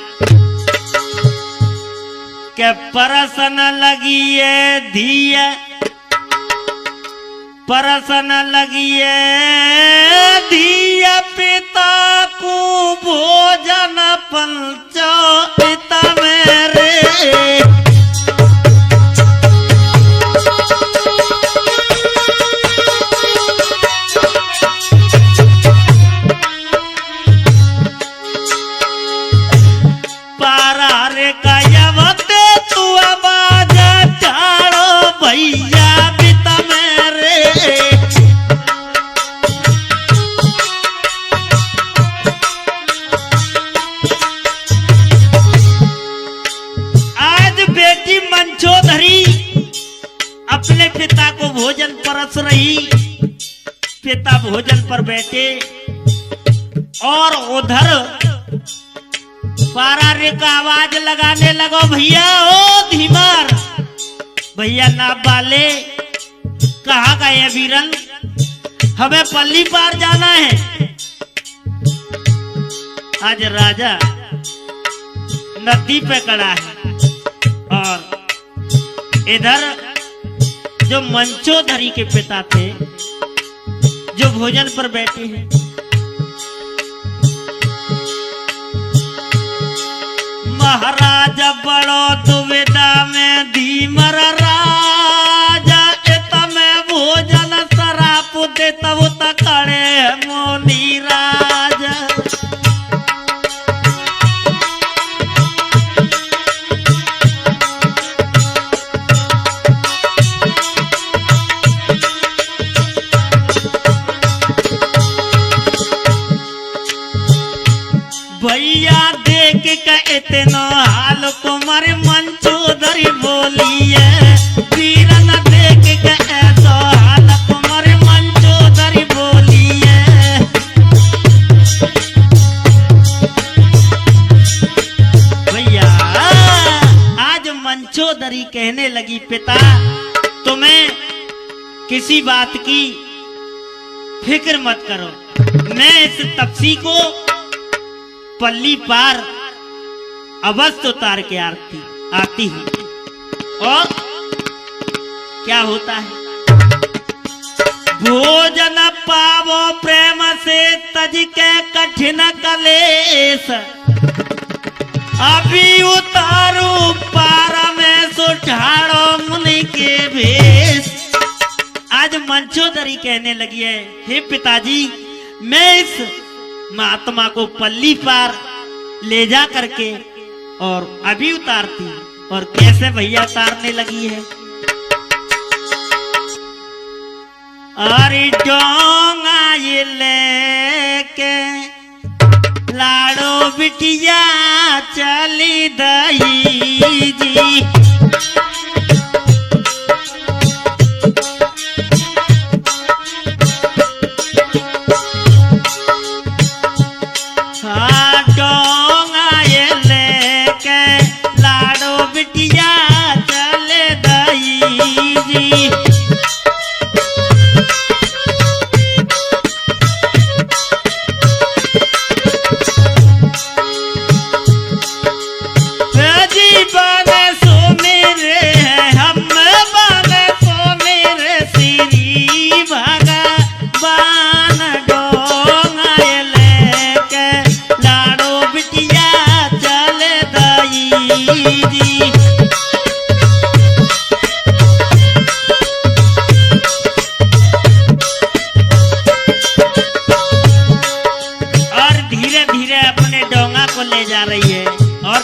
के परसन लगी है धिया, परसन लगी है धिया, पिता को भोजन पंचो पिता मेरे। पारा रे कायवते तू आवाज चाड़ो भैया पिता मेरे। आज बेटी मंचोदरी अपने पिता को भोजन परस रही। पिता भोजन पर बैठे और उधर पारा रे का आवाज लगाने लगो, भैया ओ धीमर, भैया ना बाले कहाँ गए वीरन, हमें पल्ली पार जाना है। आज राजा नदी पे खड़ा है और इधर जो मंचोधरी के पिता थे जो भोजन पर बैठे हैं। महाराजा बड़ो दुविधा में धीमर राजा, में भोजन सराप दे तब तकड़े मोनी राजा। भैया देख के इतना हाल कुमार मंचोधरी बोलिए, वीरन देख के ऐसा हाल कुमार मंचोधरी बोलिए। भैया आज मंचोधरी कहने लगी, पिता तुम्हें किसी बात की फिक्र मत करो, मैं इस तपसी को पल्ली पार अवश्य उतार के आती हूँ। और क्या होता है, भोजन पावो प्रेम से तज के कठिन कलेश, अभी उतारू पार में सुठाड़ो मुनि के भेष। आज मंचोधरी कहने लगी है, हे पिताजी मैं इस महात्मा को पल्ली पार ले जा करके और अभी उतारती। और कैसे भैया उतारने लगी है, अरे डोंगा ये लेके लाड़ो बिटिया चली दही जी।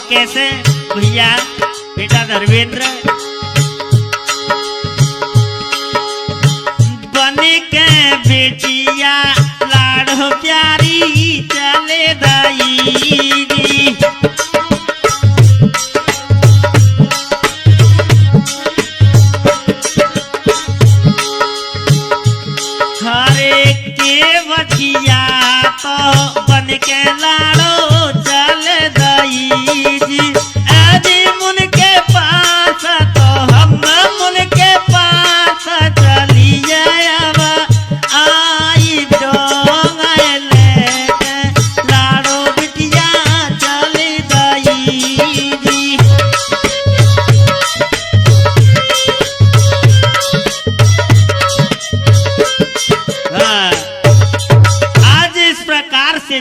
कैसे भैया बेटा धर्मेंद्र बने के बेटिया लाड़ो प्यारी चले दाई। हरे के बचिया तो बन के लाड़ो चले दाई।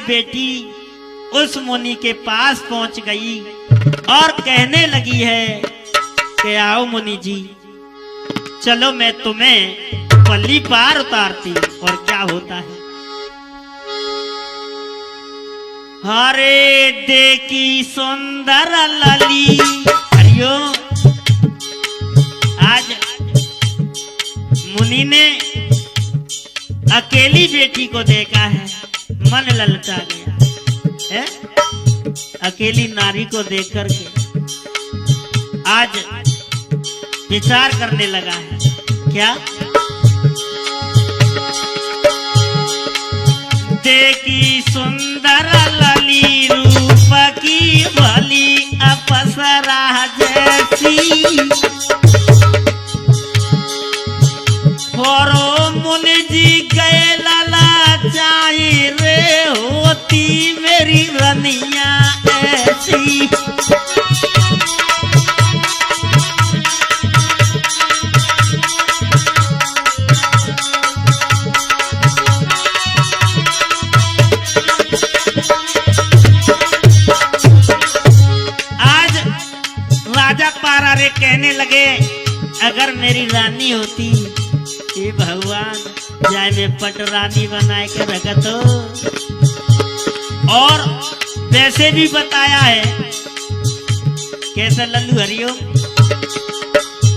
बेटी उस मुनि के पास पहुंच गई और कहने लगी है कि आओ मुनि जी, चलो मैं तुम्हें पल्ली पार उतारती। और क्या होता है, हरे देखी सुंदर लली। हरियो आज मुनि ने अकेली बेटी को देखा है, मन ललचा गया है। अकेली नारी को देख करके आज विचार करने लगा है। क्या देखी सुंदर लली रूप की दुनिया ऐसी। आज राजा पारारे कहने लगे अगर मेरी रानी होती, हे भगवान जाए में पटरानी बनाए के रखत हो। और वैसे भी बताया है कैसे लल्लू हरिओम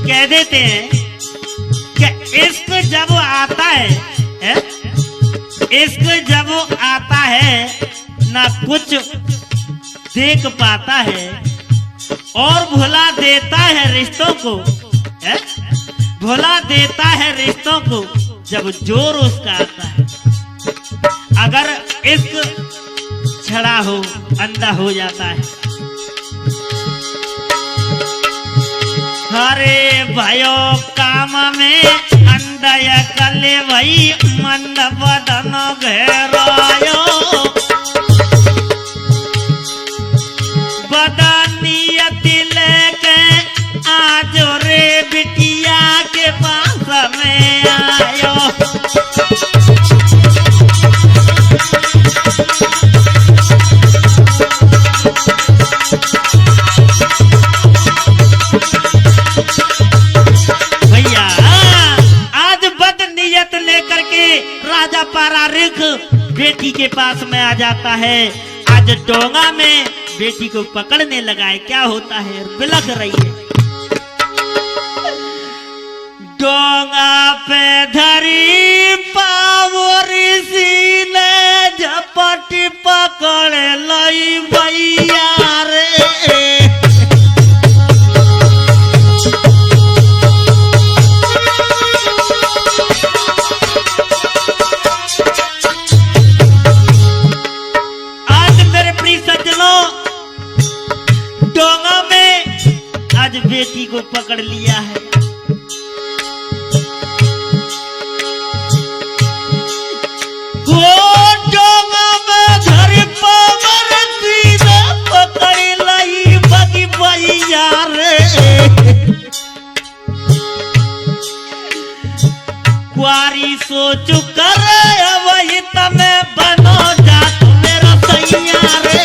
कह देते हैं कि इश्क जब आता है, इश्क जब आता है ना कुछ देख पाता है और भुला देता है रिश्तों को, भुला देता है रिश्तों को जब जोर उसका आता है। अगर इश्क छड़ा हो अंधा हो जाता है। हरे भयो काम में अंधा कले भई मंद बदन घेरायो, बदनियति लेके आज रे बिटिया के पास में आयो। भैया आज बदनियत लेकर के राजा पारारिक बेटी के पास में आ जाता है। आज डोंगा में बेटी को पकड़ने लगा है। क्या होता है, बिलख रही है। डोंगा पे धरी पावरी सीने झपट पकड़ लई भैया रे। आज मेरे प्रिय सज्जनों डोंगा में आज बेटी को पकड़ लिया है। कुआरी सोच कर वही तमें बनो जा मेरा सैया रे।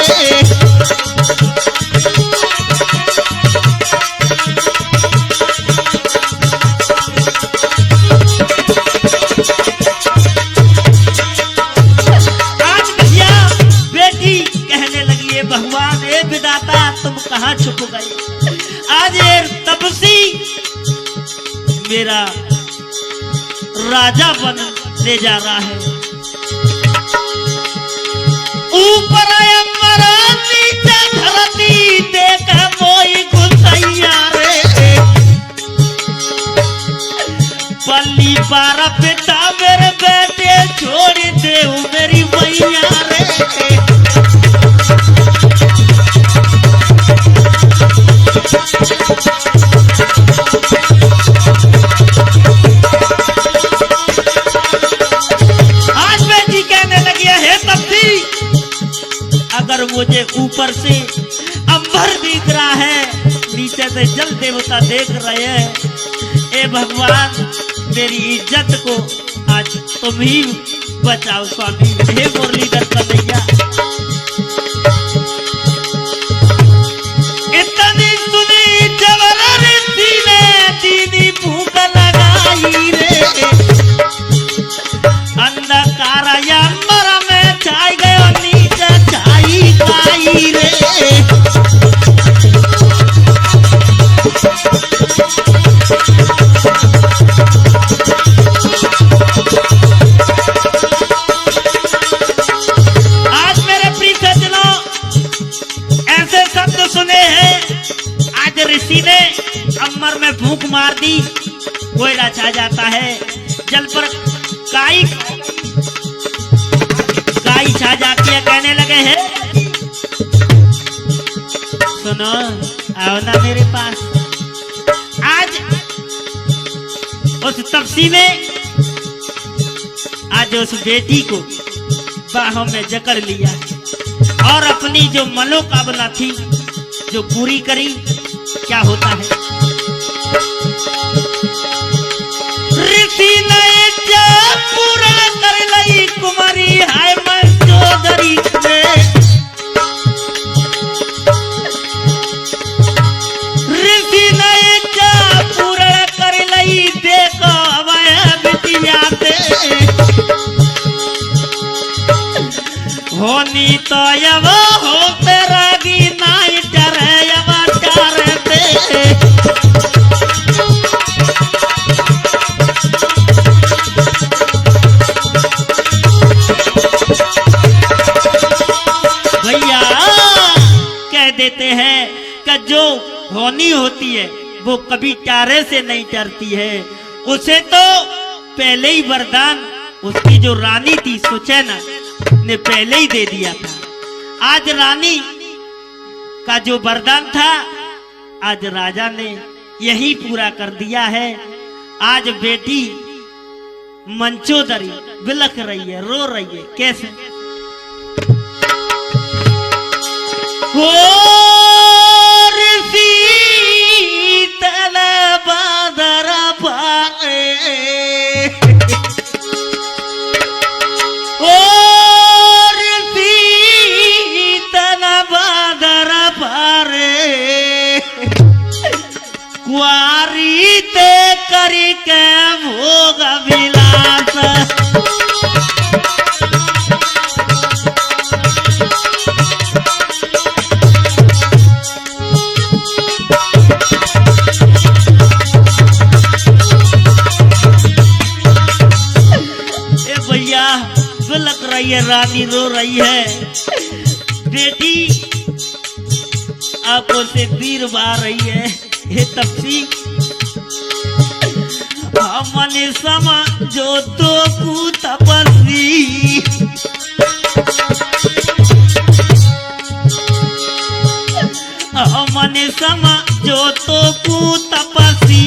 आज भैया बेटी कहने लगी है भगवान ए विधाता तुम कहाँ छुप गए। आज ये तपसी मेरा राजा बन ले जा रहा है। ऊपर अमर नीचे धरती देख मोई गुसैया रे। पल्ली पारा बेटा मेरे बेटे छोड़ दे मेरी मैया रे। अगर मुझे ऊपर से अंबर दिख रहा है, नीचे से जल देवता देख रहे हैं, ए भगवान मेरी इज्जत को आज तुम ही बचाओ स्वामी। हे मुरलीधर कन्हैया इतनी सुनी जबरदस्ती ने दीदी भूख लगाई रे। अंधकार अंबर में छाई गयो नीचे छाई काई रे। आज मेरे प्रिय सज्जनों ऐसे शब्द सुने हैं। आज ऋषि ने अंबर में फूंक मार दी, कोयला छा जाता है, जल पर काई छा जाती है। कहने लगे हैं सुनो आओ ना मेरे पास। आज उस तपसी में आज उस बेटी को बाहों में जकड़ लिया। और अपनी जो मनोकामना थी जो पूरी करी। क्या होता है, ऋषि ने जब पूरा कर लई कुमारी हाय मंचोदरी में, ऋषि ने जब पूरा कर लई देखो वह बिटिया से होनी तो यव हो तेरा गी नाई डरे यव डरते। भैया कह देते हैं कि जो होनी होती है वो कभी चारे से नहीं डरती है, उसे तो पहले ही वरदान उसकी जो रानी थी सुचैना ने पहले ही दे दिया था। आज रानी का जो वरदान था आज राजा ने यही पूरा कर दिया है। आज बेटी मंचोदरी बिलख रही है, रो रही है। कैसे, हो शीतल बादर पाए, कुआरी ते करी के भोग विलास, ए भैया बिलख रही है, रानी रो रही है। बेटी आंखों से तीर बार रही है। हे तपसी हमने समझो तो कु तपस्वी, हमने समझो तो कु तपस्वी,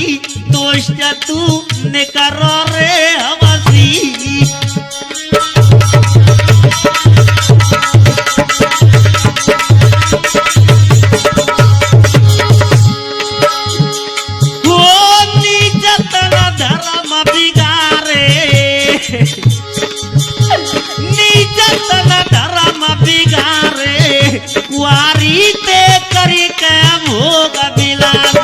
दोस्त तू ने करो रे हवसी। कुआरी ते करी के भोग विलास,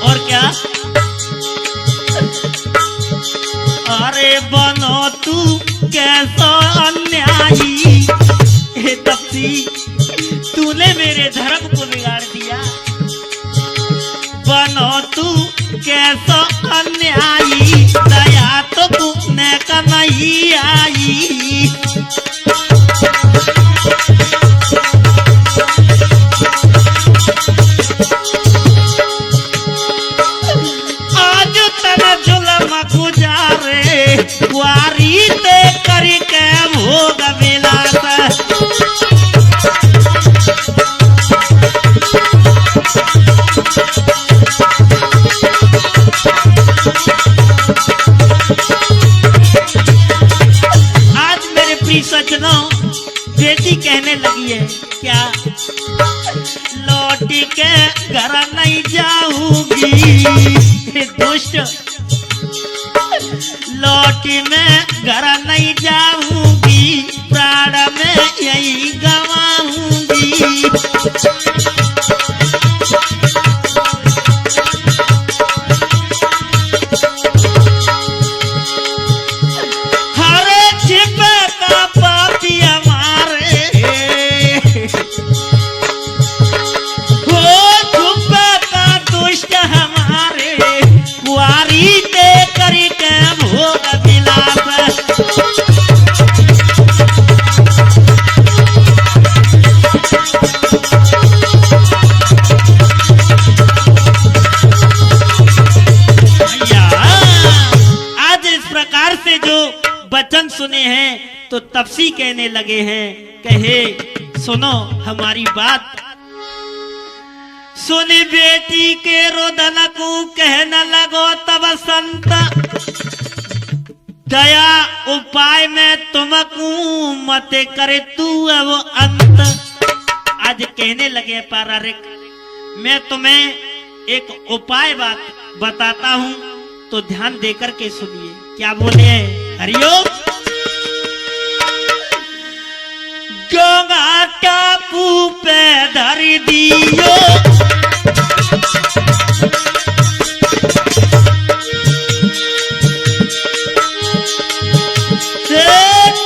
और क्या, अरे बनो तू कैसा अन्यायी। हे तपसी तूने मेरे धर्म को बिगाड़ दिया, बनो तू कैसा अन्यायी, दया तो तुमने का नहीं आई। आज तना जुलम गुजारे, कुआरी ते करी के भोग विलास, सजनो बेटी कहने लगी है क्या, लौट के घर नहीं जाऊंगी। दुष्ट लौट में घर नहीं जाऊंगी, प्राण में यही गवाऊंगी। वचन सुने हैं तो तपसी कहने लगे हैं, कहे सुनो हमारी बात। सुनी बेटी के रोदन को कहने लगो तब संत, दया उपाय में तुमको मत करे तू अब अंत। आज कहने लगे पारारिक, मैं तुम्हें एक उपाय बताता हूं, तो ध्यान देकर के सुनिए। क्या बोले हैं? हरिओम। गंगा टापू पे धरी दियो,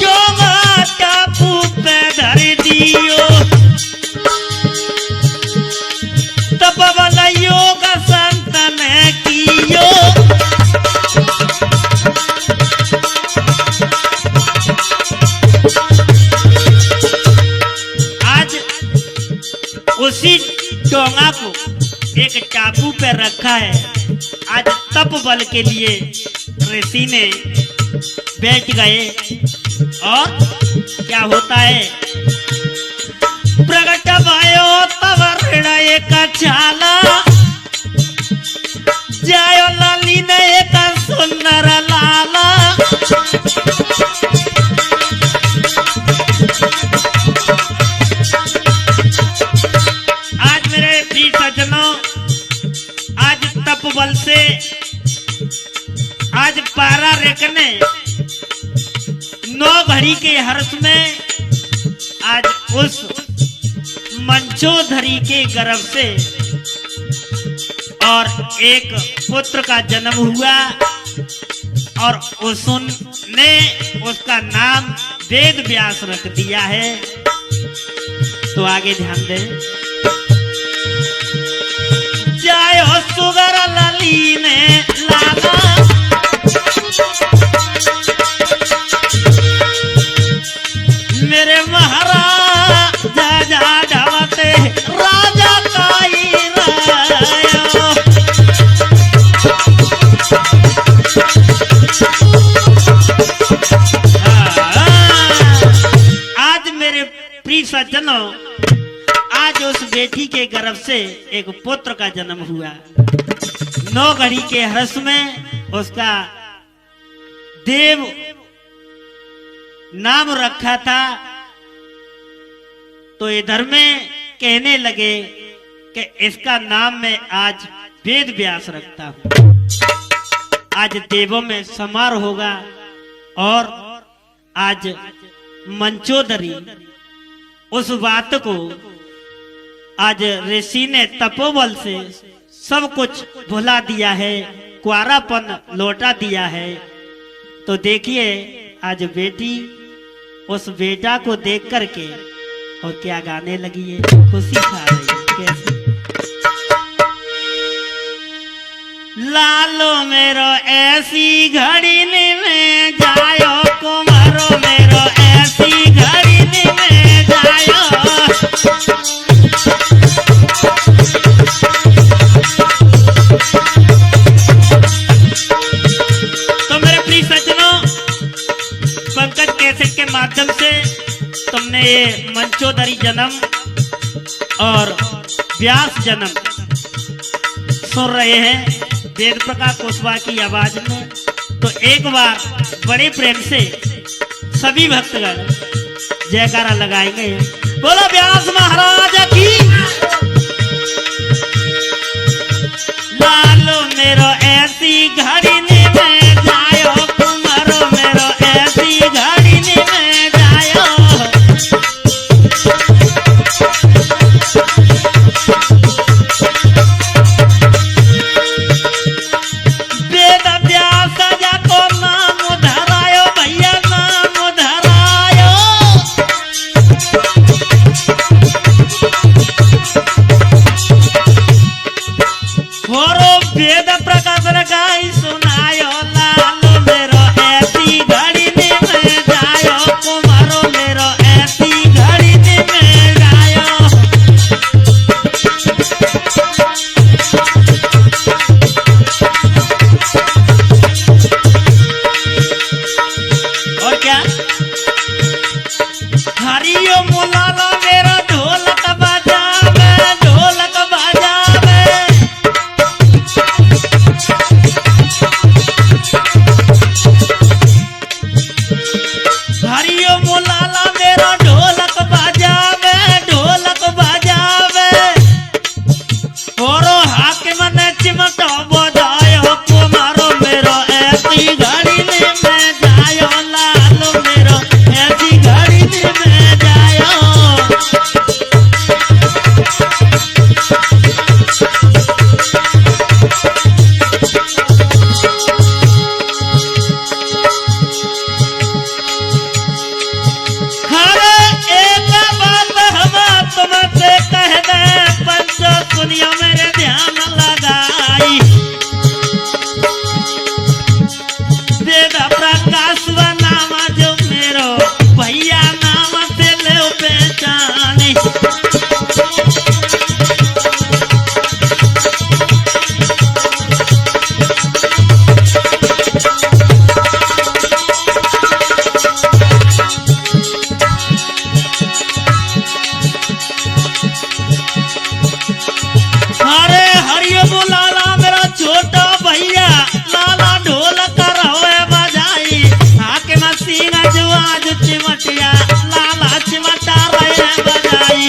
गंगा टापू पे धरी दियो, तब वाला योग संत ने कियो। उसी डोंगा को एक टापू पे रखा है। आज तप बल के लिए ऋषि ने बैठ गए, और क्या होता है? प्रगट भयो तब हृदय का छाला, जायो लाली ने एक सुंदर लाला। आज तप बल से आज पारारिक ने 9 घड़ी के हर्ष में आज उस मंचोधरी के गर्भ से और एक पुत्र का जन्म हुआ, और उसने उसका नाम वेद व्यास रख दिया है। तो आगे ध्यान दें। जायो सुगर लली ने लाला, मेरे महाराज जा ढावते राजा काई रायो। आज मेरे प्रिय सज्जनों, आज उस बेटी के गर्भ से एक पुत्र का जन्म हुआ। 9 घड़ी के हर्ष में उसका देव नाम रखा था। तो इधर में कहने लगे कि इसका नाम मैं आज वेद व्यास रखता हूं। आज देवों में समारोह होगा, और आज मंचोदरी उस बात को आज ऋषि ने तपोबल से सब कुछ भुला दिया है, कुआरापन लौटा दिया है। तो देखिए आज बेटी उस बेटा को देख करके और क्या गाने लगी है, खुशी खा रही है। कैसे? लालो मेरो ऐसी घड़ी में जायो, कुमारो मेरो ऐसी घड़ी में जायो। तो मेरे प्रिय सज्जनों, पंकज कैसेट के माध्यम से तुमने ये मंचोदरी जन्म और व्यास जन्म सुन रहे हैं वेद प्रकाश कुशवाहा की आवाज में। तो एक बार बड़े प्रेम से सभी भक्तगण जयकारा लगाएंगे। बोलो व्यास महाराज की। लालो मेरो ऐसी घड़ी में जायो, कुमारो मेरो ऐसी घड़ी में जायो। वेद व्यास जाको नाम धरायो, भैया नाम धरायो। होरो वेद प्रकाश गाई सुनायो, लालो मेरो ऐसी घड़ी में जायो, कुमारो मेरो ऐसी घड़ी में जायो। और क्या? हरिओ मुलाला मेरा ढोलक बजा, मैं ढोलक बजा। चिमटा बजायो कुमारो मेरो ऐसी घड़ी में मैं जायो लाल मेरो ऐसी घड़ी में मैं जायो। दुनिया मेरे ध्यान लगाई वेद प्रकाश व नाम जो मेरो भैया नाम से ले पहचानी। छोटा भैया लाला ढोल कर बजाई आके मसीना जो आज चिमटिया लाला चिमटा रहे बजाई।